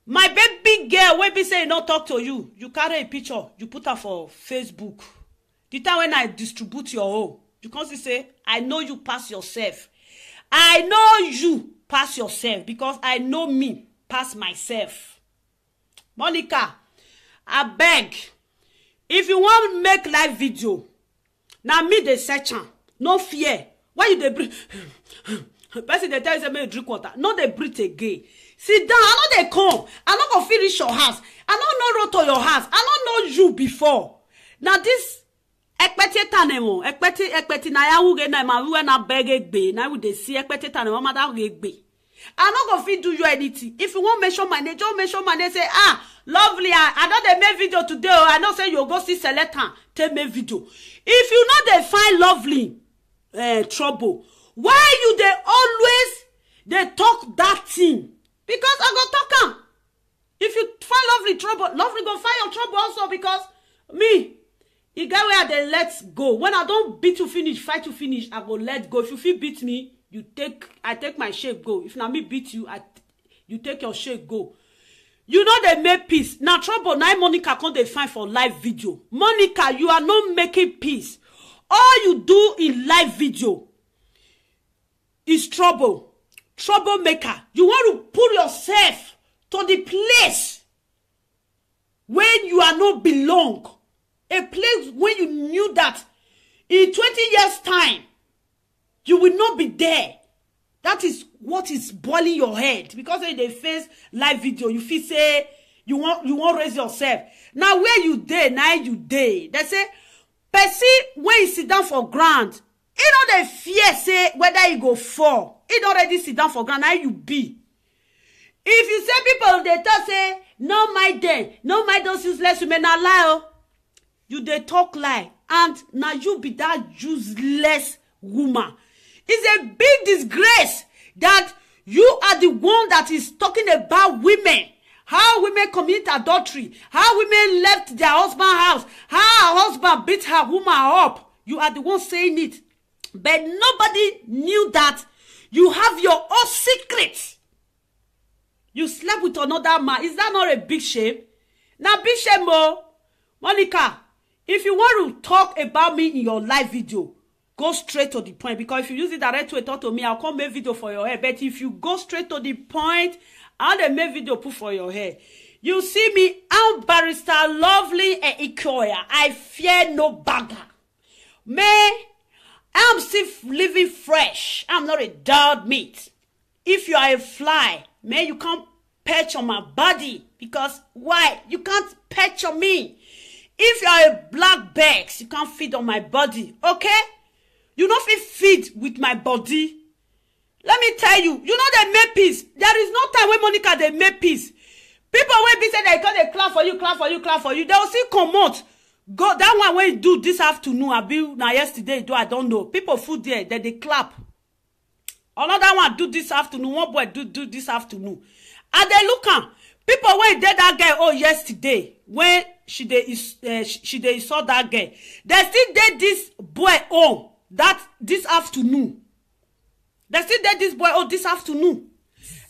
my baby girl will be saying not talk to you. You carry a picture, you put her for Facebook. The time when I distribute your own, you can't say, I know you pass yourself. I know you pass yourself because I know me pass myself. Monica, I beg, if you want to make live video, now me the search am, no fear. Why you dey breathe? Person they tell you say make you drink water, no dey breathe again. Sit down, I know they come. I know go finish your house. I don't know road to your house. I don't know you before. Now this ekpeti tanemo, ekpeti na ya wuge na ma we na beg be. Now we dey see ekpeti tanemo ma da wuge be. I not go fit do you anything. If you want mention my name, just mention my name. Say lovely. I know they make video today. I know say you go see select her take make video. If you know they find lovely trouble, why you they always they talk that thing? Because I go talk am. If you find lovely trouble, lovely go find your trouble also because me, you get where they let go. When I don't beat you finish, fight you finish, I go let go. If you feel beat me, I take my shape go. If not me beat you, you take your shape go. You know they make peace. Now trouble, now Monica can't they find for live video. Monica, you are not making peace. All you do in live video is trouble. Troublemaker. You want to put yourself to the place when you are not belong. A place when you knew that in 20 years time, you will not be there. That is what is boiling your head. Because when they face live video, you feel say, you want raise yourself. Now where you there, now you there. They say, person when he sit down for ground, he know the fear say whether he go fall. He already sit down for ground. How you be? If you say people they talk say no mind them, no mind those useless women, na lie. Oh. You they talk lie, and now you be that useless woman. It's a big disgrace that you are the one that is talking about women. How women commit adultery. How women left their husband's house. How her husband beat her woman up. You are the one saying it. But nobody knew that you have your own secret. You slept with another man. Is that not a big shame? Now, big shame, oh. Monica, if you want to talk about me in your live video, go straight to the point. Because if you use it direct way, talk to me, I'll come make video for your hair. But if you go straight to the point, I'll make video put for your hair. You see me, I'm Barrister Lovely and Ikoya. I fear no bagger. Man, I'm still living fresh. I'm not a dog meat. If you are a fly, man, you can't perch on my body. Because why? You can't perch on me. If you are a black bags, you can't feed on my body. Okay? You don't feed with my body. Let me tell you, you know they make peace. There is no time when Monica they make peace. People will be saying they call they clap for you, clap for you, clap for you. They will still come out. Go that one when you do this afternoon, I be now yesterday do I don't know. People food there, then they clap. Another one do this afternoon, one boy do this afternoon. And they look at people when did that guy oh yesterday when she saw that guy. They still did this boy oh that this afternoon. They still did this boy oh this afternoon.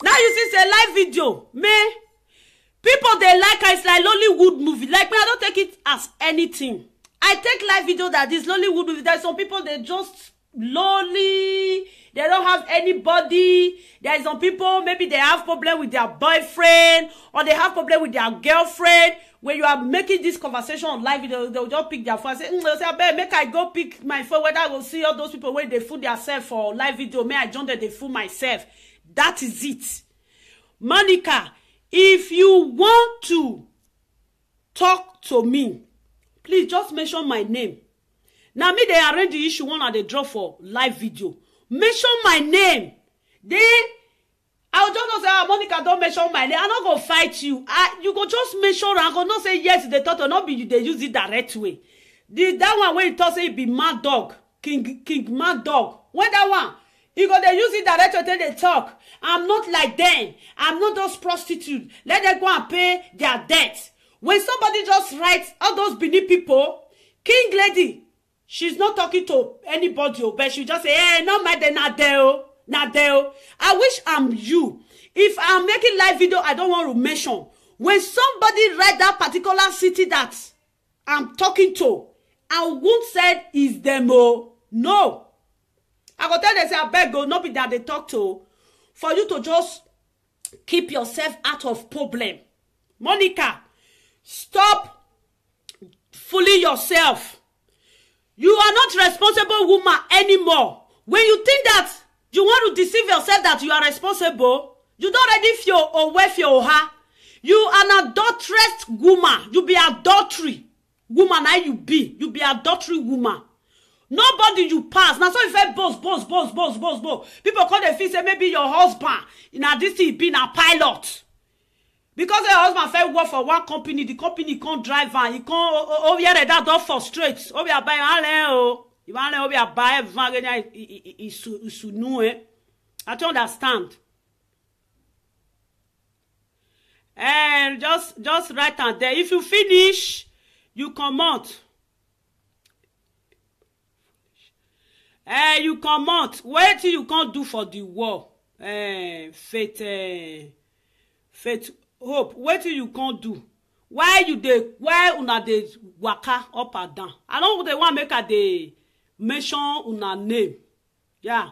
Now you see it's a live video, man. People they like it's like Lollywood movie. Like me, I don't take it as anything. I take live video that this Lollywood movie. There's some people they just lonely. They don't have anybody. There's some people maybe they have problem with their boyfriend or they have problem with their girlfriend. When you are making this conversation on live video, they'll just pick their phone and say, they'll say, I make I go pick my phone whether I will see all those people when they fool themselves for live video. May I join them, they fool myself. That is it. Monica, if you want to talk to me, please just mention my name. Now me, they arrange the issue one at the draw for live video. Mention my name. Then I will just say, Monica, don't mention my name. I'm not gonna fight you. You go just mention. I'm gonna say yes. They thought or not be they use it direct way. That one when you talk say it be mad dog, king mad dog. When that one, you go they use it direct way till they talk. I'm not like them. I'm not those prostitutes. Let them go and pay their debt. When somebody just writes all those Benin people, King Lady, she's not talking to anybody, but she just say, hey, no matter not there. Nadeo, I wish I'm you. If I'm making live video, I don't want to mention. When somebody write that particular city that I'm talking to, I won't say is them. No. I go tell them, say, I beg go, not be that they talk to. For you to just keep yourself out of problem. Monica, stop fooling yourself. You are not responsible woman anymore. When you think that you want to deceive yourself that you are responsible, you don't already feel or where your her. You are an adulterous woman. You be adultery woman. How you be? You be adultery woman. Nobody you pass. Now so if I boss. People call the fee say maybe your husband in a this thing being a pilot. Because your husband fell work for one company, the company can't drive and he can't oh yeah that don't frustrate. Oh we are buying you want to be a buyer is new. I don't understand. And just right on there. If you finish, you come out. You come out. Wait till you can't do for the war. Faith, hope. Wait till you can't do. Why una dey waka up and down? I don't they want make a dey mention una name. Yeah.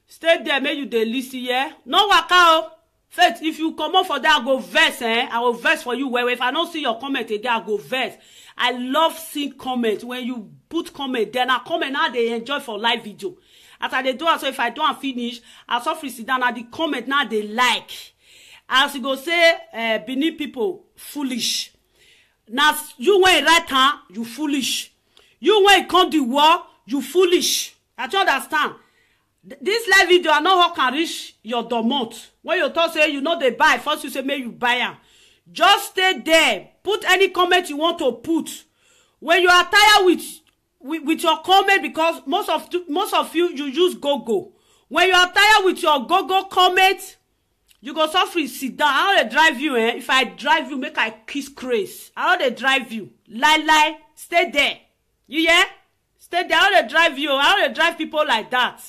Stay there, make you dey listen, yeah? No waka o. Faith, if you come up for that, I go verse, I will verse for you. Well, if I don't see your comment again, I go verse. I love seeing comments. When you put comment, then I comment now they enjoy for live video. After they do so if I don't finish, I saw free sit down at the comment now they like. As you go say, Benin people foolish. Now you went right hand, you foolish. You when it come the war, you foolish. I don't understand. This live video, I know how can reach your domot. When you talk say you know they buy, first you say may you buy them. Just stay there. Put any comment you want to put. When you are tired with your comment, because most of you use go. When you are tired with your go comment, you go suffer, sit down. I don't drive you, eh? If I drive you, make I kiss Chris. I don't drive you. Lie. Stay there. You hear? Stay there. I don't drive you. I don't drive people like that.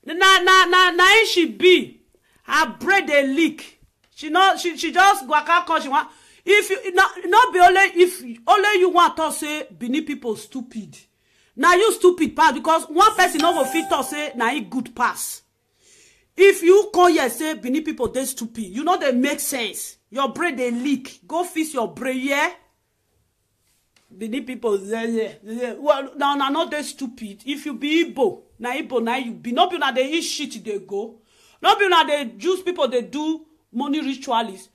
Now she be. Her brain dey leak. She just waka come. She want. If you not be only if only you want to say Benin people stupid. Now you stupid pass because one person no go fit to say na he good pass. If you come here say Benin people they stupid, you know they make sense. Your brain they leak. Go fix your brain, yeah. Benin people well now not they stupid. If you be Igbo, na you be. Not be na they eat shit they go. Not be na they use people they do money ritualists.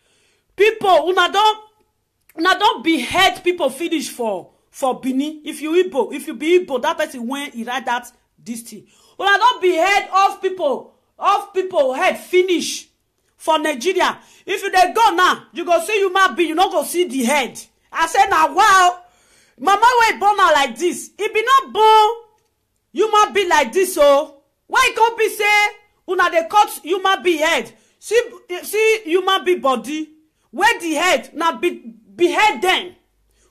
People una don't behead people finish for Benin. If you be Igbo, that person when he write that this thing. Una don't behead off people head finish for Nigeria. If you dey go now, you go see human being, you not go see the head. I say now wow, mama wey born her like this. It be not born human being like this, so why it can't be say una dey cut human being head? See human being body. Where the head now behead them.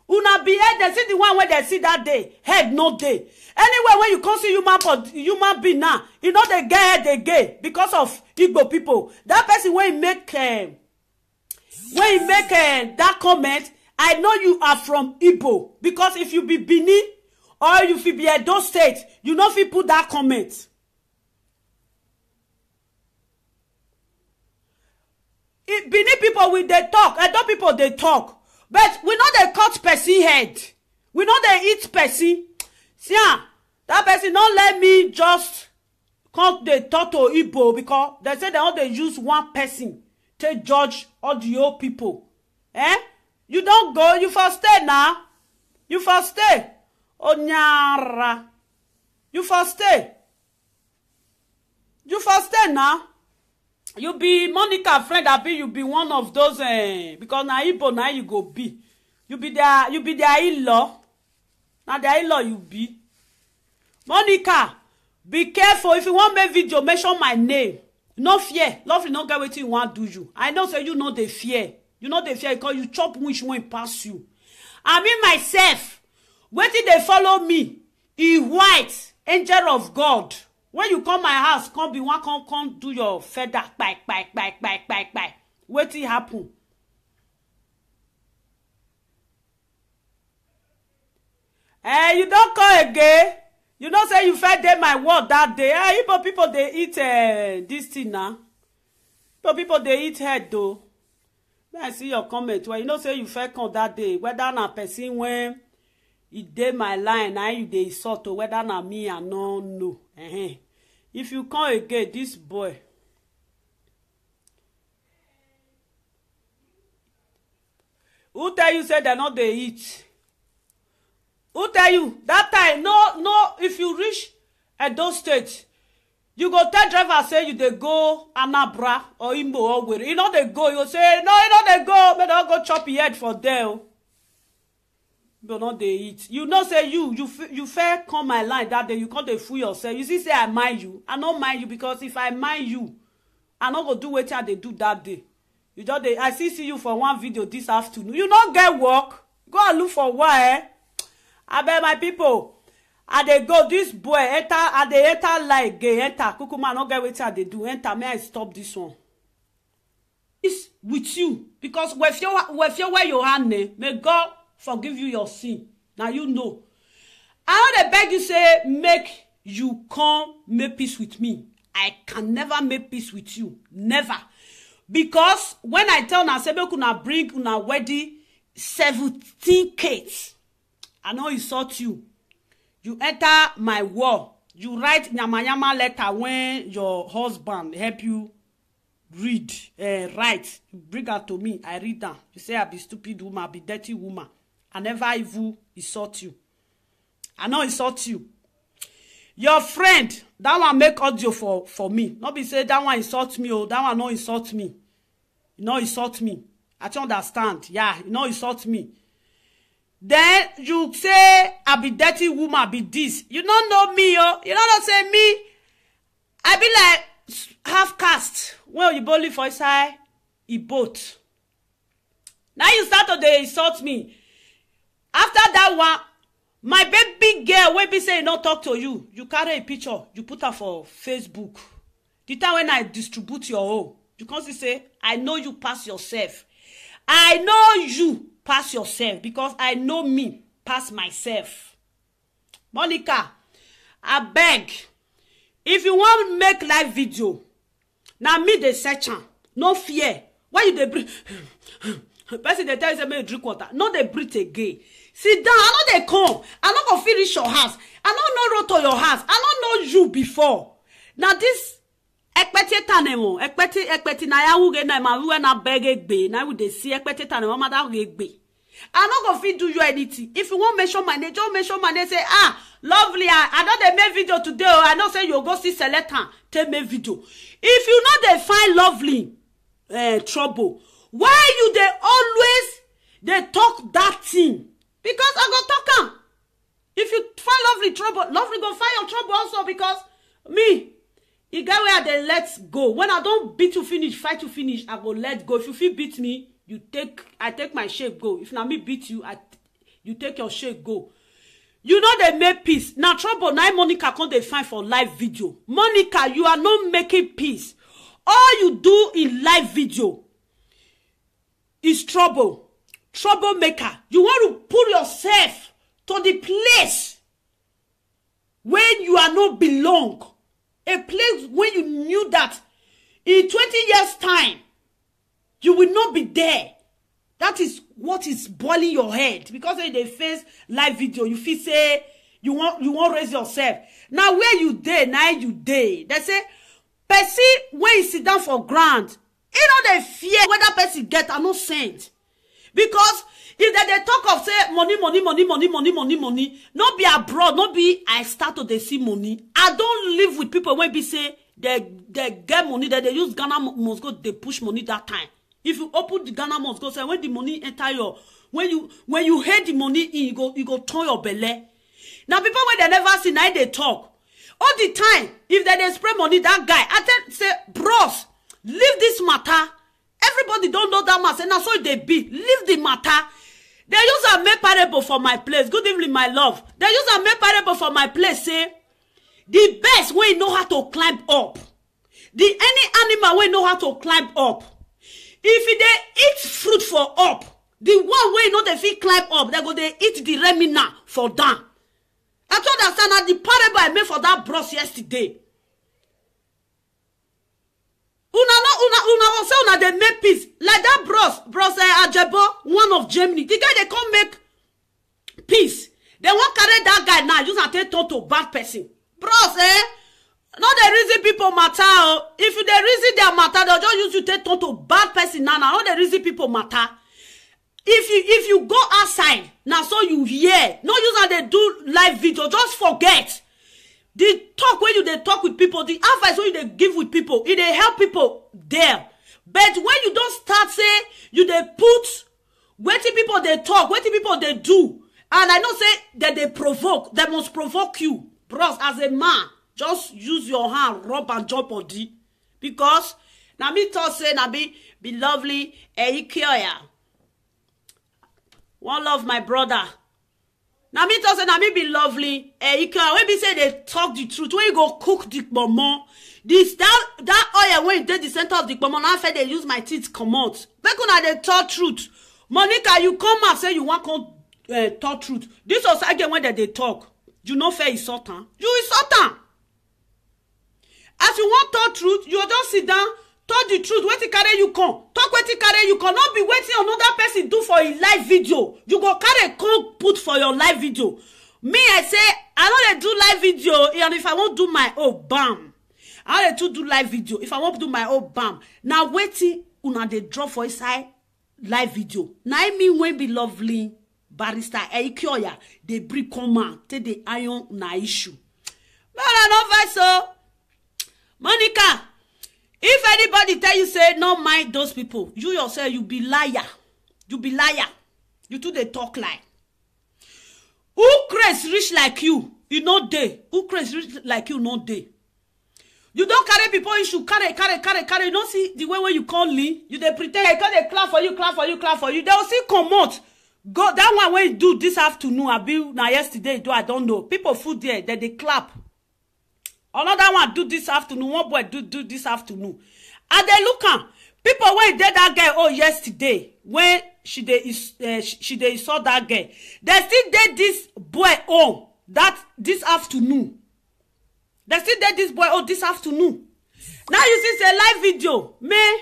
Una behead them. See the one where they see that day. Head no day. Anyway, when you come see human being now, you know they get head they get because of Igbo people. That person when he make that comment, I know you are from Igbo because if you be Benin or if you be Edo State, you know if you put that comment. Benin people with they talk, Edo people they talk, but we know they cut person head. We know they eat person. See, that person don't let me just come they talk to Igbo because they say they only use one person to judge all the old people. Eh? You don't go, you first stay now. You first stay. Onyara. You first stay. You first stay now. You be Monica friend, I be you be one of those because na Igbo now you go be. You be their in-law. Now their in-law you be. Monica, be careful. If you want make video, mention my name. No fear. Love you not get what you want do you. I know say you know the fear. You know the fear because you chop which one pass you. I mean myself. Wait till they follow me. He white, angel of God. When you come my house, come be one, come do your feather, bye. Wait till happen. You don't call again. You don't say you fed them my word that day. People they eat this thing now. People they eat head though. May I see your comment? Well, you know say you fed come that day. Whether na person when it dey my line, now you dey sort to whether na me I no know. If you come again, this boy. Who tell you say they not they eat? Who tell you that time? No. If you reach Edo State, you go tell driver say you dey go Anambra or Imo or where. You know they go. You say no. You know they go. But don't go chop your head for them. But not they eat. You know say you fair come my line that day. You can't dey fool yourself. You see say I mind you. I don't mind you because if I mind you, I not go do what they do that day. You just I see you for one video this afternoon. You don't get work. Go and look for why. I bet my people. I they go this boy enter. I they enter like gay enter. Kukuma not get what they do. Enter. May I stop this one? It's with you because if you wear your hand, may God forgive you your sin. Now you know. I want to beg you say make you come make peace with me. I can never make peace with you. Never. Because when I tell na say make una bring una wedding 17 kids, I know insult you. You enter my wall. You write nyama letter when your husband help you write. Bring her to me. I read them. You say I be stupid woman, I be dirty woman. I never even insult you. I no insult you. Your friend, that one make audio for me. Not be say that one insult me, or that one no insult me. You no insult me. I don't understand. Yeah, you no insult me. Then you say I be dirty woman, I be this. You don't know me, oh. You don't say me. I be like half caste. When you boldly for inside, he boat. Now you start to insult me. After that one, my baby girl when be say he not talk to you, you carry a picture, you put her for Facebook. The time when I distribute your own, you can't say, I know you pass yourself. I know you pass yourself because I know me pass myself. Monica, I beg, if you want to make live video, now me the search am, no fear. Why you dey breathe? Person they tell you say make you drink water, no dey breathe again. Sit down, I know they come. I not go finish your house. I don't know road to your house. I don't know you before. Now this ekpeti tanemo, ekpeti na ya wuge na ma we na beg be. Na we dey see ekpeti tanemo ma da wuge be. I not go fit do you anything. If you want mention my name, just mention my name. Say lovely. I know they make video today. Or I know say you go see Selecta take make video. If you know they find lovely trouble, why you they always they talk that thing? Because I go talk am. If you find lovely trouble, lovely go find your trouble also because me, you get where they let go. When I don't beat you finish, fight you finish, I go let go. If you feel beat me, I take my shape go. If na me beat you, you take your shape go. You know they make peace. Now trouble, now Monica can't they find for live video. Monica, you are not making peace. All you do in live video is trouble. Troublemaker. You want to put yourself to the place when you are not belong. A place when you knew that in 20 years time you will not be there. That is what is boiling your head. Because when they face live video, you feel say you want raise yourself. Now where you dey, now you dey. They say person when you sit down for ground, you know they fear whether person get or not sent. Because if they talk of say money, not be abroad, not be I start to they see money. I don't live with people when be say they get money, that they use Ghana must go, they push money that time. If you open the Ghana must go, say when the money enter your, when you hate the money in, you go turn your belly. Now people when they never see, now they talk. All the time, if they spray money, that guy, I tell say, bros, leave this matter. Everybody don't know that much, and that's how they be. Leave the matter. They use a make parable for my place. Good evening, my love. They use a make parable for my place. Say the best way know how to climb up. Any animal way know how to climb up. If they eat fruit for up, the one way know they feel climb up, they go they eat the remina for down. I told understand that the parable I made for that bros yesterday. Una they make peace. Like that bros Ajebo, one of Germany. The guy they come make peace. They won't carry that guy now. Use and take to bad person. Bros, not the reason people matter. If you they reason their matter, they'll just use you take to bad person now. Not the reason people matter. If you go outside, now so you hear. No use and they do live video. Just forget. The talk when they talk with people, the advice when they give with people, it they help people there. But when you don't start say, you they put, what people they talk, what people they do, and I know say that they provoke, they must provoke you. Bros, as a man, just use your hand, rub and jump body. Because, now me talk say, now be lovely, one love my brother. Now me talk say, now me be lovely, when be say they talk the truth, when you go cook the mama, this that oil when you did the center of the mama, now after they use my teeth come out. Make una they talk truth. Monica, you come and say you want to talk truth. This was again when they talk. You know fair insult, huh? You insult. As you want talk truth, you just sit down, talk the truth. Wait till carry you come. Talk wait till carry you come. Not be waiting another person do for a live video. You go carry come put for your live video. Me, I say, I know they do live video, and if I won't do my own bam. I know they do live video. If I won't do my own bam. Now waiting una they draw for inside live video. Now I mean when be lovely Barrister Eikioya, they bring command, take the iron na issue. But I don't fight so. Monica, if anybody tell you say no mind those people, you yourself, you be liar. You be liar. You too they talk lie. Who crazy rich like you? You no day. Who crazy rich like you no day? You don't carry people issue. Carry. You don't see the way you call Lee. You they pretend I can't clap for you. They will see come out. Go that one when you do this afternoon. I be now yesterday. Do I don't know. People food there. Then they clap. Another one do this afternoon. One boy do this afternoon. And they look at people when did that girl yesterday when she saw that girl. They still did this boy this afternoon. They still did this boy this afternoon. Now you see say live video. Man,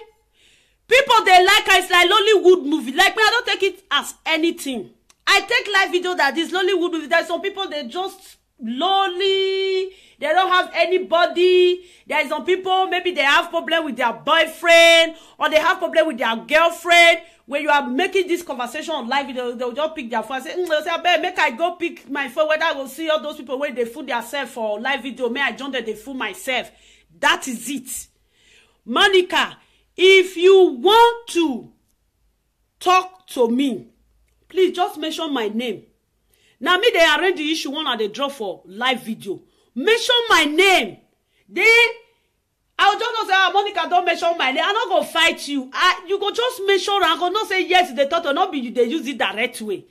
people they like it's like Lollywood movie. Like me, I don't take it as anything. I take live video that is Lollywood movie. There's some people they just lolly. They don't have anybody. There is some people, maybe they have problem with their boyfriend or they have problem with their girlfriend. When you are making this conversation on live video, they'll just pick their phone and say, they'll say, I make I go pick my phone, whether I will see all those people when they fool themselves for live video. May I join them, they fool myself. That is it. Monica, if you want to talk to me, please just mention my name. Now me, they arrange the issue one and they draw for live video. Mention my name. Then I will just say, Monica, don't mention my name. I'm not going to fight you. You go just mention, I'm going to say yes, they thought or not be they use it direct way.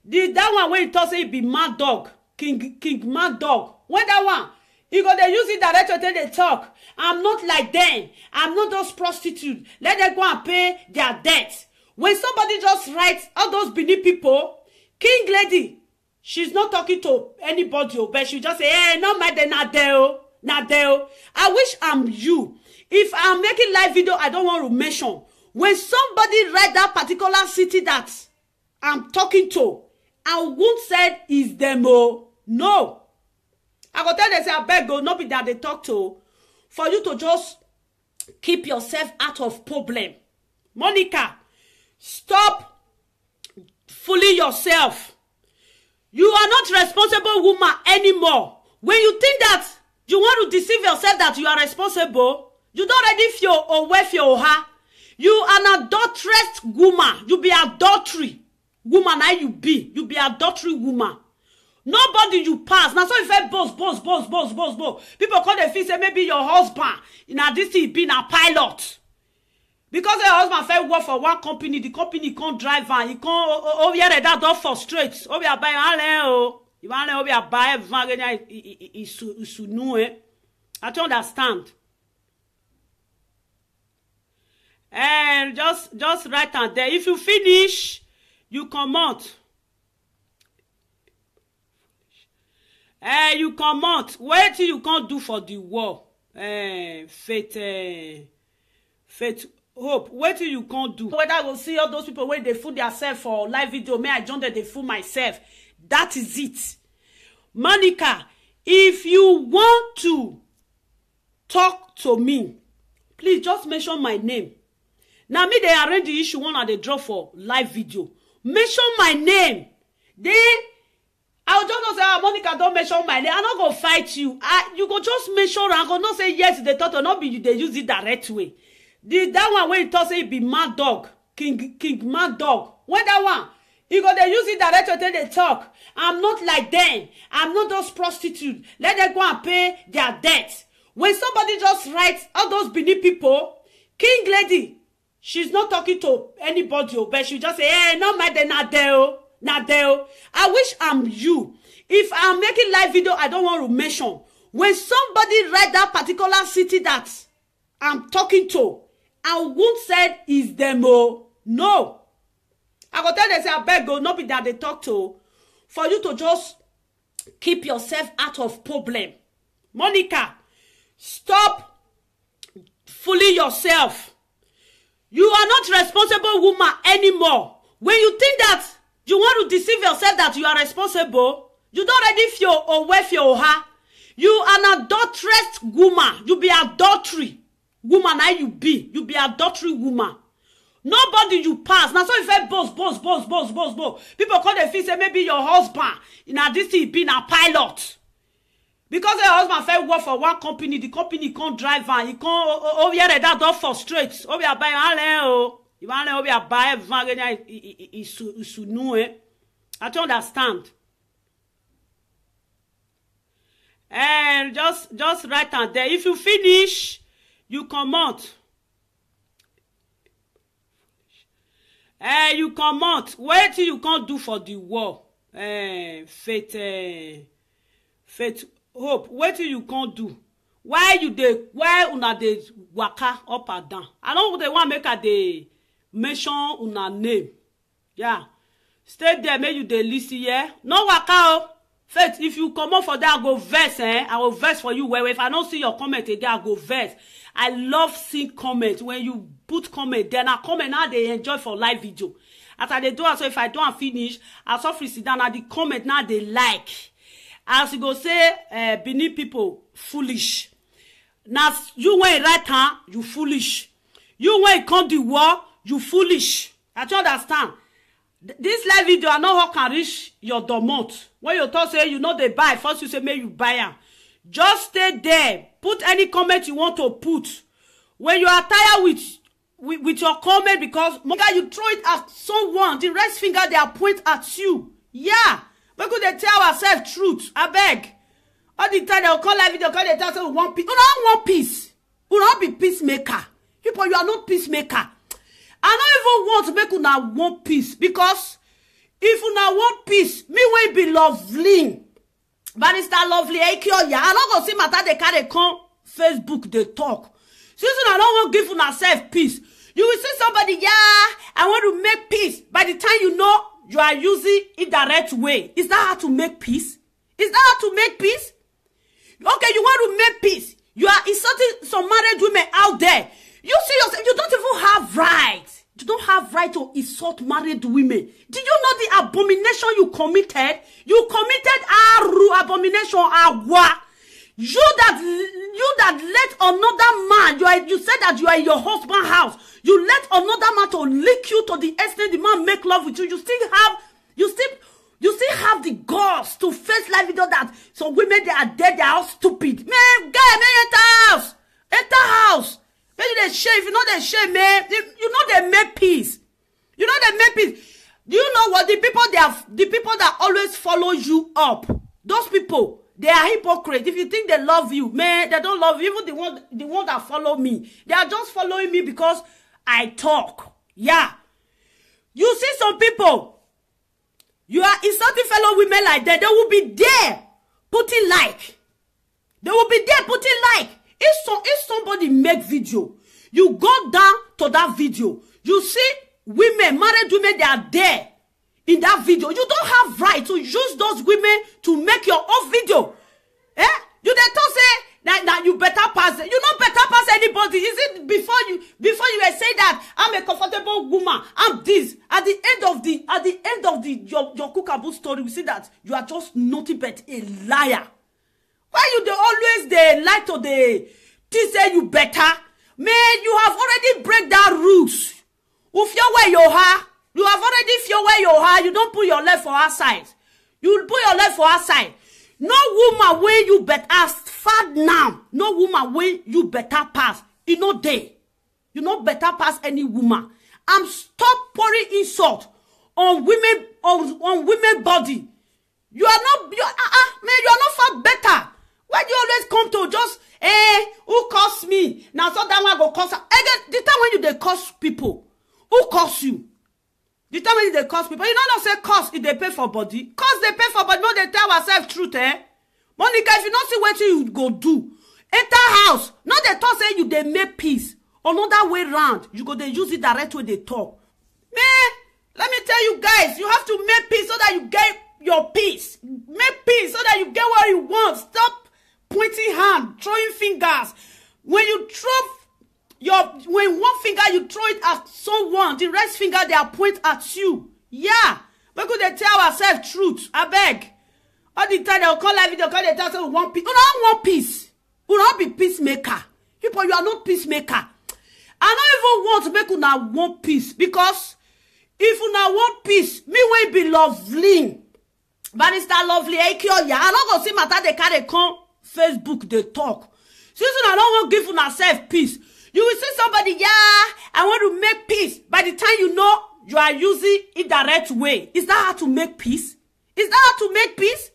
That one when you talk say it be mad dog, king mad dog. When that one, you go they use it direct way they talk. I'm not like them. I'm not those prostitutes. Let them go and pay their debt. When somebody just writes all those beneath people, king lady, she's not talking to anybody, but she just say, hey, no matter, not there. I wish I'm you. If I'm making live video, I don't want to mention. When somebody write that particular city that I'm talking to, I won't say is them. No. I go tell them, say, I beg go, not be that they talk to. For you to just keep yourself out of problem. Monica, stop fooling yourself. You are not responsible woman anymore. When you think that you want to deceive yourself that you are responsible, you don't already feel or where your her. You are an adulterous woman. You be adultery woman. Now you be adultery woman. Nobody you pass. Now so if I boss. People call the fee say maybe your husband in a this thing being a pilot. Because your husband fell work for one company, the company can't drive van, he can't over here that don't frustrate. Over here buy all you want over here buy van is new. I don't understand. And just right and there. If you finish, you come out. You come out. Wait till you can't do for the war. Faith. Hope, wait till you can't do. Whether I will see all those people when they fool themselves for live video, may I join them, they fool myself. That is it. Monica, if you want to talk to me, please just mention my name. Now me, they arrange the issue one and they draw for live video. Mention my name. Then I will just say, Monica, don't mention my name. I'm not going to fight you. You go just mention, I'm going to say yes, they thought or not be they use it direct way. That one when you talk say it be mad dog, king mad dog. When that one, you go they use it direct way they talk. I'm not like them. I'm not those prostitutes. Let them go and pay their debt. When somebody just writes all those beneath people, king lady, she's not talking to anybody, but she just say, hey, no matter, not there. I wish I'm you. If I'm making live video, I don't want to mention. When somebody write that particular city that I'm talking to, I won't say is them. No. I go tell them, say, I beg go, not be that they talk to. For you to just keep yourself out of problem. Monica, stop fooling yourself. You are not responsible woman anymore. When you think that you want to deceive yourself that you are responsible, you don't already feel or where your her. You are an adulterous woman. You be adultery woman. Now you be adultery woman. Nobody you pass. Now so if I boss. People call the feel say maybe your husband in a this thing being a pilot. Because your husband fair work for one company, the company can't drive van, he can't over here that don't frustrate. Over here buy oh. You want over here buy van is new eh. I don't understand. And just write down there. If you finish, you come out. You come out. Wait till you can't do for the war. Faith, hope. Wait till you can't do. Why una dey waka up and down? I don't want make a dey mention una name. Yeah. Stay there, make you dey listen here. No waka oh. Faith, if you come up for that, I go verse, I will verse for you. Well, if I don't see your comment again, I go verse. I love seeing comments. When you put comment, then I comment now they enjoy for live video. After they do so if I don't finish, I saw free sit down at the comment now they like. As you go say, Benin people foolish. Now you when right hand, you foolish. You when come the war, you foolish. I don't understand. This live video, I know how can reach your domot. When you talk say you know they buy, first you say may you buy them. Just stay there. Put any comment you want to put. When you are tired with your comment, because you throw it at someone, the rest finger they are point at you. Yeah. Because they tell ourselves truth. I beg. All the time they'll call live video, call they tell us one peace. You don't want peace. You don't be peacemaker. People, you are not peacemaker. I don't even want to make una want peace, because if una want peace, me will be lovely. Barrister lovely, I don't go see matter they carry come Facebook they talk. Since I don't want to give una self peace, you will see somebody, yeah, I want to make peace. By the time you know you are using it the right way, is that how to make peace? Is that how to make peace? Okay, you want to make peace. You are insulting some married women out there. You see yourself, you don't even have rights. You don't have right to insult married women. Did you know the abomination you committed? You committed a abomination, awa. You that let another man, you said that you are in your husband's house. You let another man to lick you to the extent the man make love with you. You still have the guts to face life video that some women they are dead, they are all stupid. Man, enter house. Enter house. Maybe they shame. If you know they shame, man, you know they make peace. You know they make peace. Do you know what the people that always follow you up? Those people, they are hypocrites. If you think they love you, man, they don't love you. Even the one that follow me, they are just following me because I talk. Yeah. You see some people, you are insulting fellow women like that. They will be there putting like. They will be there putting like. If somebody make video, you go down to that video, you see women, married women, they are there in that video. You don't have right to use those women to make your own video. Eh? You dey talk say that you better pass. You don't better pass anybody. Is it before you were saying that I'm a comfortable woman? I'm this. At the end of your cookaboo story, we see that you are just nothing but a liar. Why you always like to say you better? Man, you have already break that rules. If you where you are, you have already feel where you are. You don't put your leg for outside. You put your leg for outside. No woman where you better fat now. No woman where you better pass. You know they. You know better pass any woman. I'm stop pouring insult on women on women body. You are not man, you are not far better. Why do you always come to just who curse me? Now so that one go curse. Again, the time when you they curse people, who curse you? The time when they curse people, you know not say curse if they pay for body. Curse they pay for body, no they tell ourselves truth, eh? Monica, if you not see what you go do, enter house. Not they talk say you they make peace. Another way round, you go they use it direct way they talk. Man, let me tell you guys, you have to make peace so that you get your peace. Make peace so that you get what you want. Stop pointing hand, throwing fingers. When you throw when one finger you throw it at someone, the rest finger they are point at you. Yeah. Because they tell ourselves truth. I beg. All the time they'll call live video, call they tell us one peace. You don't want peace. You don't be peacemaker. People, you are not peacemaker. I don't even want to make una want peace, because if una want peace, me will be lovely. Barrister Lovely, Ekioya. I don't go see matter they carry come Facebook, they talk. Since I don't want to give una self peace, you will see somebody, yeah, I want to make peace. By the time you know, you are using indirect way. Is that how to make peace? Is that how to make peace?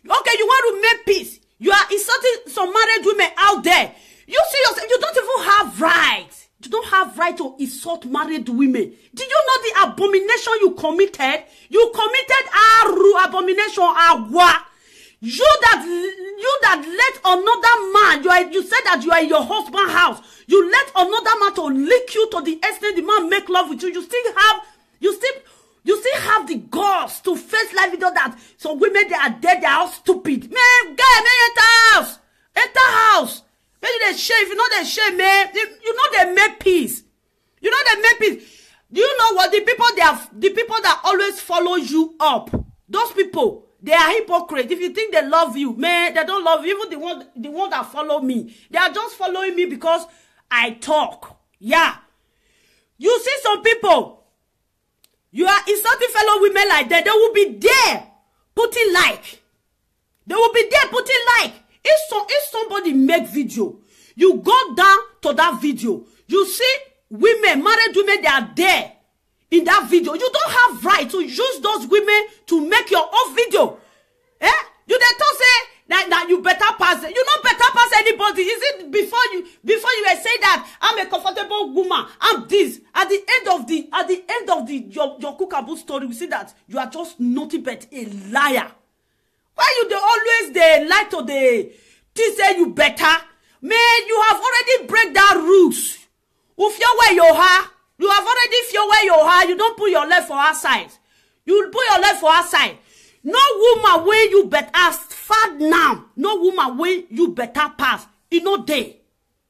Okay, you want to make peace. You are insulting some married women out there. You see yourself, you don't even have rights. You don't have right to insult married women. Did you know the abomination you committed? You committed a abomination, agua. You that let another man, you said that you are in your husband's house. You let another man to lick you to the extent the man make love with you. You still have the guts to face life video that some women, they are dead, they are all stupid. Man, guy, man, enter house. Enter house. Maybe they shame. If you know they shame, man, you know they make peace. You know they make peace. Do you know what the people that always follow you up? Those people, they are hypocrites. If you think they love you, man, they don't love you. Even the one that follow me, they are just following me because I talk. Yeah. You see some people, you are insulting fellow women like that. They will be there putting like. They will be there putting like. If somebody make video, you go down to that video. You see women, married women, they are there in that video. You don't have right to use those women to make your own video. Eh? You dey talk say that you better pass. You not better pass anybody. Is it before you were saying that I'm a comfortable woman? I'm this. At the end of your cookable story, we see that you are just nothing but a liar. Why you always lie to say you better? Man, you have already break that rules. If you where you are, you have already feel where you are. You don't put your leg for outside. You put your leg for outside. No woman where you better far now. No woman where you better pass. You know they.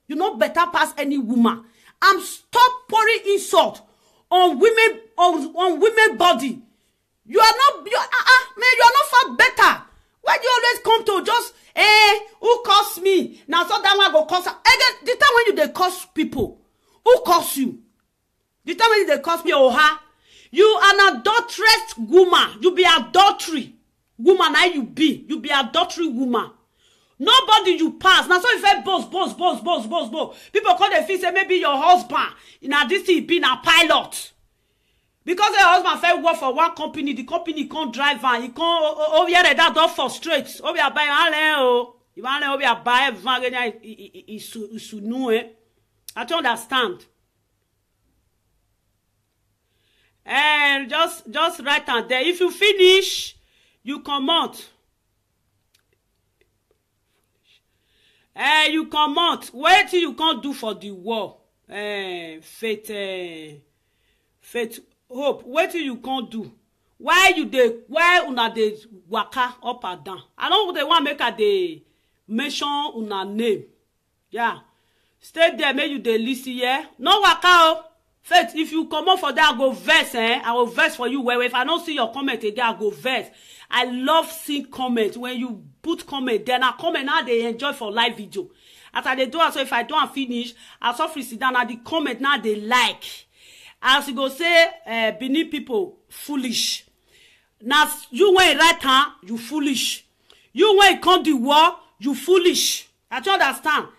You know better pass any woman. I'm stop pouring insult on women on women body. You are not man, you are not far better. Why do you always come to just who curse me? Now so that one go curse. Again, the time when you they curse people, who curse you? The time when they curse me, you an adulterous woman. You be adultery woman. Now you be adultery woman. Nobody you pass. Now so if I boss. People call the feel say maybe your husband. Now this thing been a pilot. Because your husband fell work for one company, the company can't drive van. He can't over here that don't frustrate. Over here buy you want over here buy van is new. I don't understand. And just right and there. If you finish, you come out. You come out. Wait till you can't do for the war. Faith. Hope. Wait till you can't do. Why una dey waka up and down? I don't they want make a dey mention una name. Yeah. Stay there, make you dey listen here. No waka oh. Faith, if you come up for that, I go verse, I will verse for you. Well, if I don't see your comment again, I go verse. I love seeing comments. When you put comment, then I comment now they enjoy for live video. After they do so if I don't finish, I saw free sit down at the comment now they like. As you go say, Benin people foolish. Now you when right hand, you foolish. You when come the war, you foolish. I don't understand.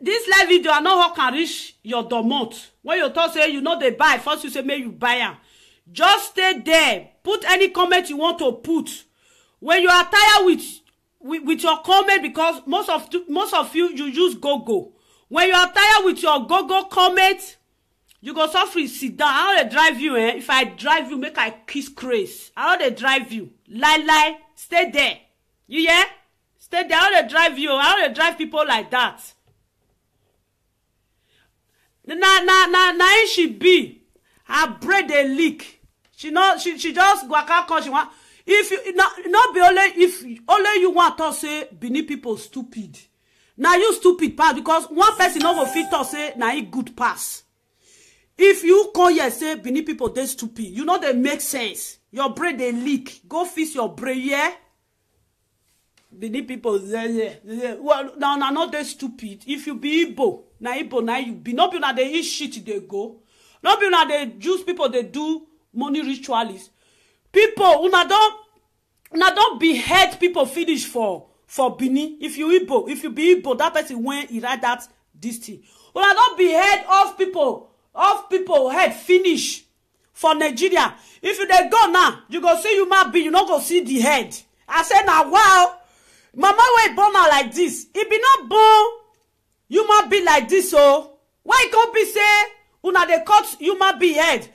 This live video, I know how can reach your domot. When you talk say you know they buy, first you say may you buy them. Just stay there. Put any comment you want to put. When you are tired with your comment, because most of you use go. When you are tired with your go comment, you go so free sit down. I don't drive you, If I drive you, make I kiss Chris. I don't drive you. Lie. Stay there. You hear? Stay there. I don't drive you. I don't drive people like that. Now she be her bread a leak. She just go out she want. If you not be only if only you want to say Benin people stupid. Now you stupid pass because one person not go fit to say now he good pass. If you call here say Benin people they stupid, you know they make sense. Your bread they leak. Go fix your bread, yeah. Benin people well, now not they stupid. If you be Igbo, na Igbo na you be. No be una dey eat shit dey go. No be una dey use people dey do money ritualists. People, una don't behead people finish for Benin. If you be Igbo, that person when he write that this thing. Una don't behead off people head finish for Nigeria. If you dey go now, you go see human being, you not go see the head. I say now, wow, mama wey born her like this. It be not born human being like this, so why it can't be say una dey cut human being head?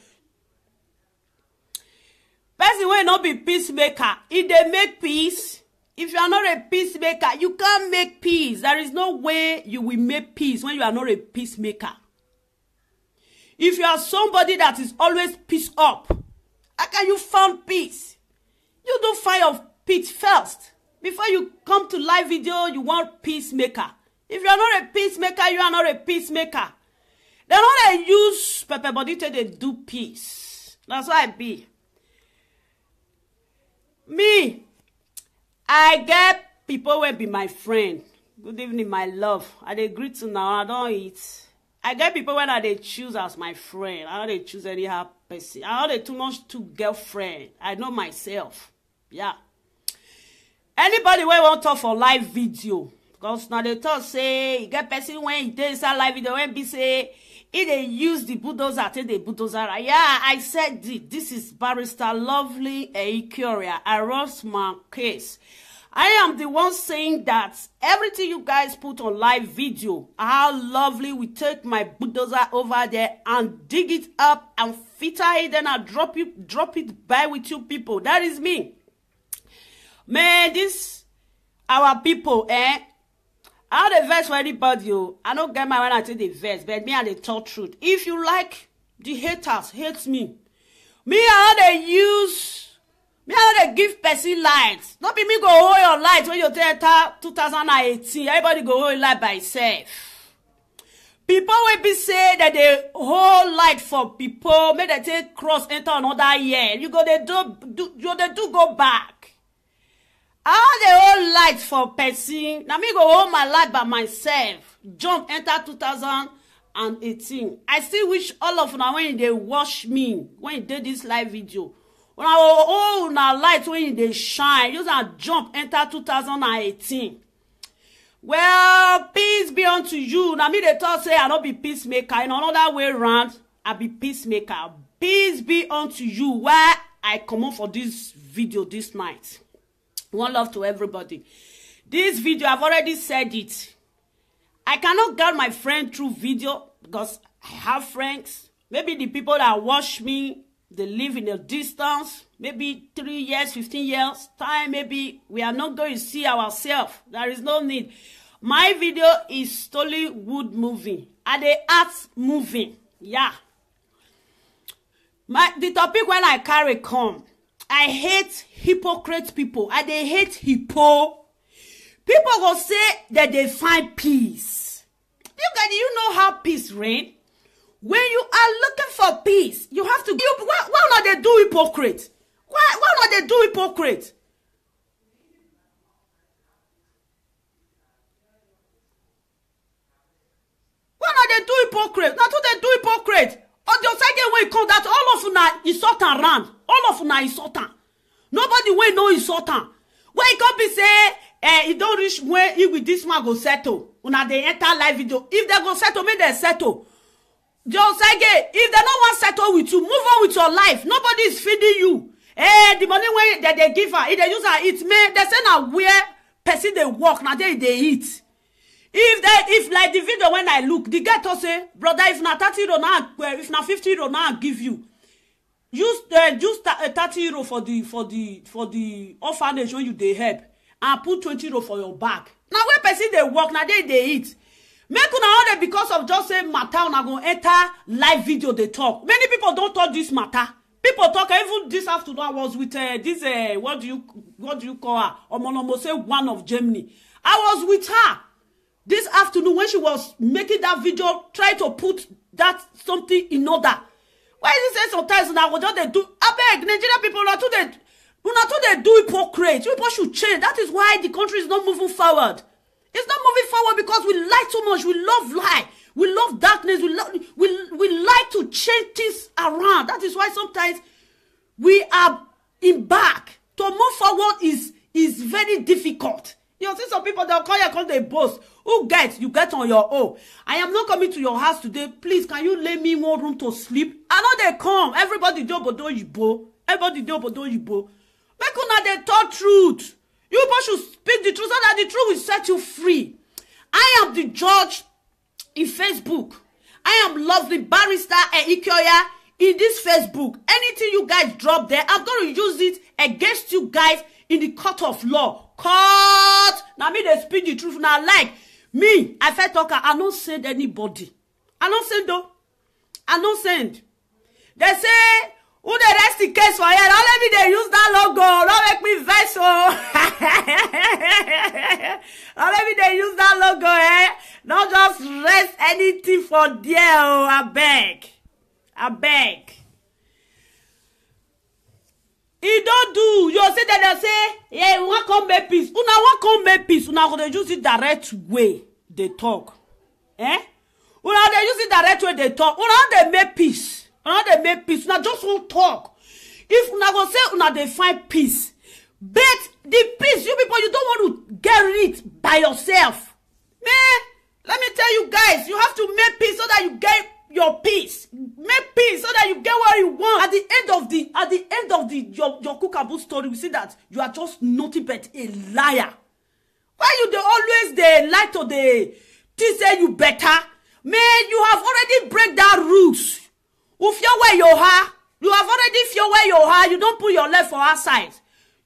Person wey not be peacemaker, if they make peace, if you are not a peacemaker, you can't make peace. There is no way you will make peace when you are not a peacemaker. If you are somebody that is always peace up, how can you find peace? You do find your peace first. Before you come to live video, you want peacemaker. If you are not a peacemaker, you are not a peacemaker. They don't use pepper body till they do peace. That's why I be. Me, I get people will be my friend. Good evening, my love. I dey greet to now. I don't eat. I get people when I dey choose as my friend. I don't dey choose anyhow person. I don't dey too much to girlfriend. I know myself. Yeah. Anybody wey want talk for live video, because now they talk say you get person when he dey inside live video when be say he dey use the bulldozer take the bulldozer. Yeah, I said it. This is Barrister Lovely Eikuria. I rest my case. I am the one saying that everything you guys put on live video, how lovely we take my bulldozer over there and dig it up and filter it, then I drop it by with you people. That is me. Man, this our people, I don't verse for anybody. I don't get my when I take the verse, but me and the talk truth. If you like the haters, hate me. I don't give person lights. Not be me go hold your light when you enter 2018. Everybody go hold light by itself. People will be say that they hold light for people, make they take cross enter another year. You go they do go back. I the whole light for person. Now me go hold my light by myself. Jump enter 2018. I still wish all of now when they watch me, when you did this live video. When I hold my light when they shine, use and jump enter 2018. Well, peace be unto you. Now me they talk say I not be peacemaker. In another way round, I be peacemaker. Peace be unto you. Why I come on for this video this night. One love to everybody. This video, I've already said it. I cannot get my friend through video because I have friends. Maybe the people that watch me, they live in a distance. Maybe 3 years, 15 years time. Maybe we are not going to see ourselves. There is no need. My video is totally wood moving. And the art moving. Yeah. The topic when I carry come. I hate hypocrite people. I they hate hippo. People go say that they find peace. You know how peace reign? When you are looking for peace, you have to. Why not they do hypocrite? Why not they do hypocrite? Why not they do hypocrite? Not who they do hypocrite. On the second way come that all of una insult and run. All of una insult. Nobody will know insult. When it come be say, it don't reach where he with this man go settle. Una they enter live video. If they go settle, make they settle. Just say if they don't want settle with you, move on with your life. Nobody is feeding you. The money when they give her, if they use her eat, man, they say now where person they work, now they eat. If like the video when I look, the guy to say, brother, if na 30 euro now, if na 50 euro now, give you. Use 30 euro for the orphanage when you they help, and put 20 euro for your bag. Now where person they work, now they eat. Make una order because of just say matter, una go enter live video they talk. Many people don't talk this matter. People talk. Even this afternoon I was with this what do you call her? Omonomose one of Germany. I was with her this afternoon when she was making that video, try to put that something in order. Why is it say sometimes now what they do? I beg Nigerian people not to they do hypocrite. People should change. That is why the country is not moving forward. It's not moving forward because we lie too much. We love lie. We love darkness. We like to change things around. That is why sometimes we are in back. To move forward is very difficult. You see some people, they'll call you, call they boast. Who gets? You get on your own. I am not coming to your house today. Please, can you lay me more room to sleep? I know they come. Everybody do obodo yibo. Everybody do obodo yibo. Make una they talk truth. You people should speak the truth so that the truth will set you free. I am the judge in Facebook. I am lovely barrister and Ikoya in this Facebook. Anything you guys drop there, I'm going to use it against you guys in the court of law. Court! Now me they speak the truth. Now like me, I felt talker, I don't send anybody. I don't send though. I don't send. They say, who the rest the case for here? Don't let me they use that logo. Don't make me vex. Don't let me they use that logo, eh? Don't just rest anything for there. Oh, I beg. I beg. He don't do. You say that they say, yeah, we want to come make peace. Una want come make peace. Una going to use it direct way they talk. Eh? Una they use it direct way they talk. Una they make peace. Una they make peace. Una just won't talk. If una go say una they find peace. But the peace, you people, you don't want to get it by yourself. Man, let me tell you guys, you have to make peace so that you get your peace. Make peace so that you get what you want. At the end of your cookaboo story, we see that you are just nothing but a liar. Why you they always they lie to the say you better? Man, you have already break that rules. If you where you are, you have already feel where you are. You don't put your leg for outside.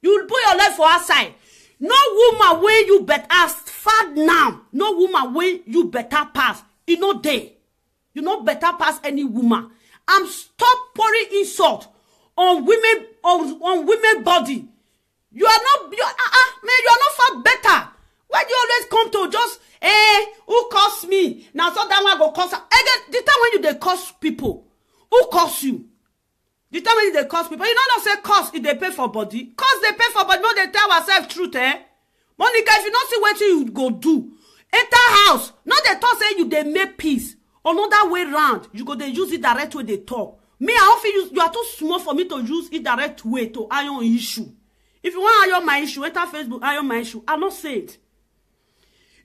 You put your leg for outside. No woman where you better fat now. No woman where you better pass. You know they. You know better pass any woman. I'm stop pouring insult on women on women body. You are not man, you are not far better. Why do you always come to just who curse me? Now so that one go curse. Again, the time when you they curse people, who curse you? The time when they curse people, you know not say curse if they pay for body. Curse they pay for body, no they tell ourselves truth, eh? Monica, if you not see what you go do, enter house. Not they talk say you they make peace. Another way round, you go they use it direct way they talk. Me, I often use you are too small for me to use it direct way to iron issue. If you want to iron my issue, enter Facebook, iron my issue. I not say it.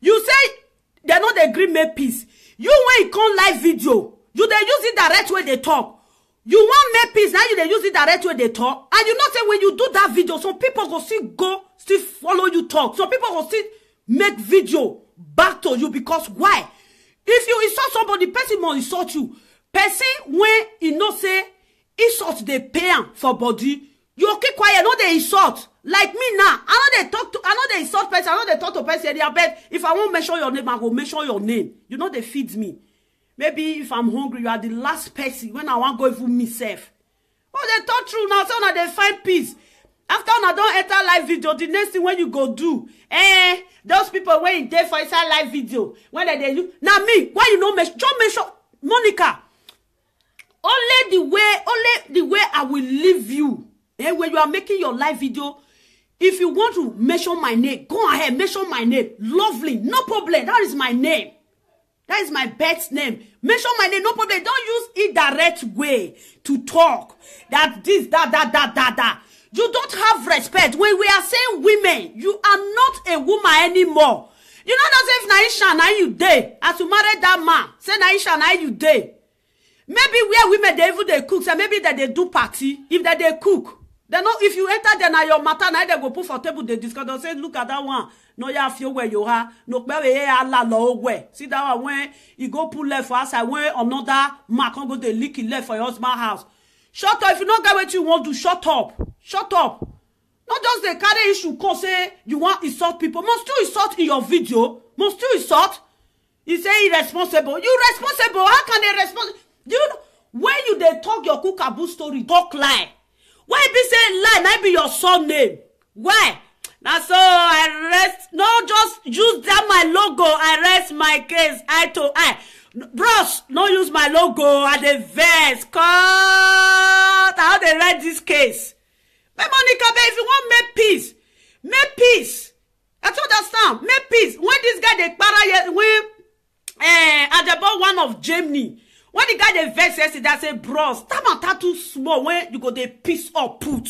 You say they not agree make peace. You when you come live video, you they use it direct way they talk. You want make peace, now you they use it direct way they talk. And you know say when you do that video, some people go still follow you talk. Some people go still make video back to you because why? If you insult somebody, person must insult you. Person when you know say insult they pay for body, you okay quiet, no they insult. Like me now, I know they talk to, I know they insult person, I know they talk to person. I bet if I won't mention your name, I will mention your name. You know they feed me. Maybe if I'm hungry, you are the last person when I want to go even myself. Oh, they talk true now, so now they find peace. After I don't enter live video, the next thing when you go do, those people when they for inside live video, when they do, now me, why you know mention, just mention, Monica, only the way I will leave you, when you are making your live video, if you want to mention my name, go ahead, mention my name, lovely, no problem, that is my name. That is my pet's name. Mention my name, no problem. Don't use indirect way to talk. That this, that. You don't have respect. When we are saying women, you are not a woman anymore. You know that if Naisha na you day, as you marry that man, say Naisha na you day. Maybe where women they even they cook, so maybe that they do party. If that they cook, they know if you enter there now your matter, now they go put for table. They discuss. They say, look at that one. No, you feel where you are. No, see that one when you go pull left for us, I when another man can go the leaky left for your husband's house. Shut up. If you don't get what you want to, shut up. Shut up. Not just the carry issue cause say you want to insult people. Must you insult in your video? Must you insult? You say irresponsible. You responsible. How can they respond? You know, when you they talk your cookaboo story, talk lie. Why be saying lie? Might be your son name. Why? Now so I rest. No, just use that my logo. I rest my case eye to eye. Bros, no use my logo at the verse. Cut. How they write this case? But Monica, if you want make peace, make peace. I don't understand. Make peace. When this guy they para when at the one of Germany. When the guy dey vex yesterday, I say, bros, that matter too small when you go dey piss up put.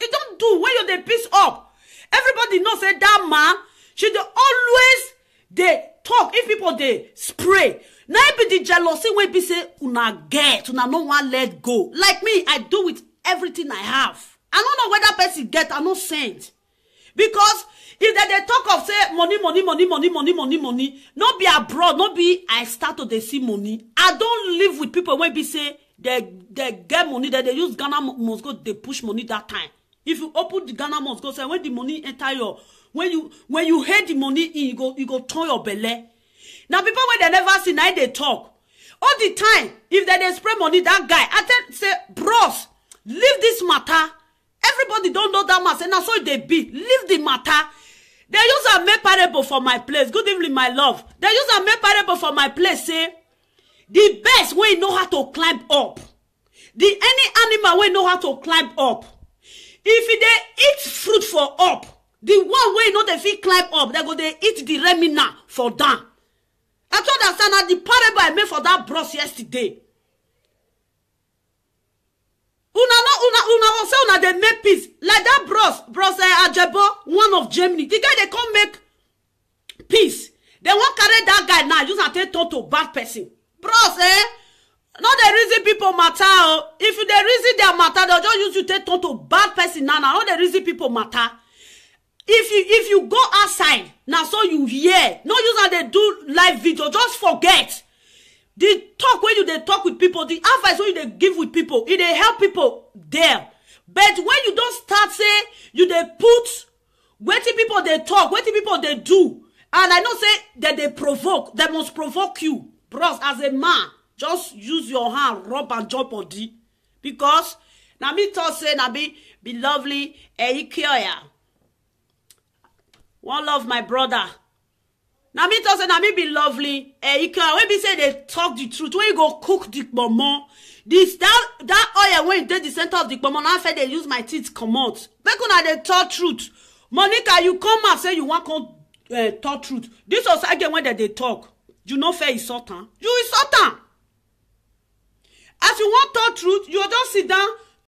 It don't do when you dey piss up. Everybody knows say that man, she dey always dey talk if people dey spray. Now it be the jealousy when be say una get, una no one let go. Like me, I do with everything I have. I don't know whether person get, I no send. Because if they talk of say money, no be abroad, no be I start to they see money. I don't live with people when be say they get money, that they use Ghana must go, they push money that time. If you open the Ghana must go, say when the money enter your, when you hate the money in, you go turn your belly. Now people when they never see, now they talk. All the time, if they spray money, that guy, I tell say, bros, leave this matter. Everybody don't know that matter. Now so they be. Leave the matter. They use a make parable for my place. Good evening, my love. They use a make parable for my place. Say, the best way know how to climb up. Any animal way know how to climb up. If they eat fruit for up, the one way know they fit climb up, they go they eat the remina for down. I told understand that the parable I made for that bros yesterday. Una they make peace. Like that bros Ajebo, one of Germany. The guy they come make peace. They won't carry that guy now. Use and take to bad person. Bros, not the reason people matter. If you the reason their matter, they'll just use you take to bad person now. Not the reason people matter. If you go outside, now so you hear. No use and they do live video. Just forget. The talk when you they talk with people, the advice when you they give with people, it they help people there. But when you don't start say, you they put, waiting people they talk, waiting people they do. And I know say that they provoke, they must provoke you. Bros, as a man, just use your hand, rub and jump body. Because, now me talk say, now be lovely, one love my brother. Now me talk say, now me be lovely, when be say they talk the truth, when you go cook the momo, this that oil when you take the center of the momo, now after they use my teeth come out. Make una they talk truth. Monica, you come and say you want to talk truth. This was again when they talk. You know fair is Sultan. You is Sultan. As you want talk truth, you just sit down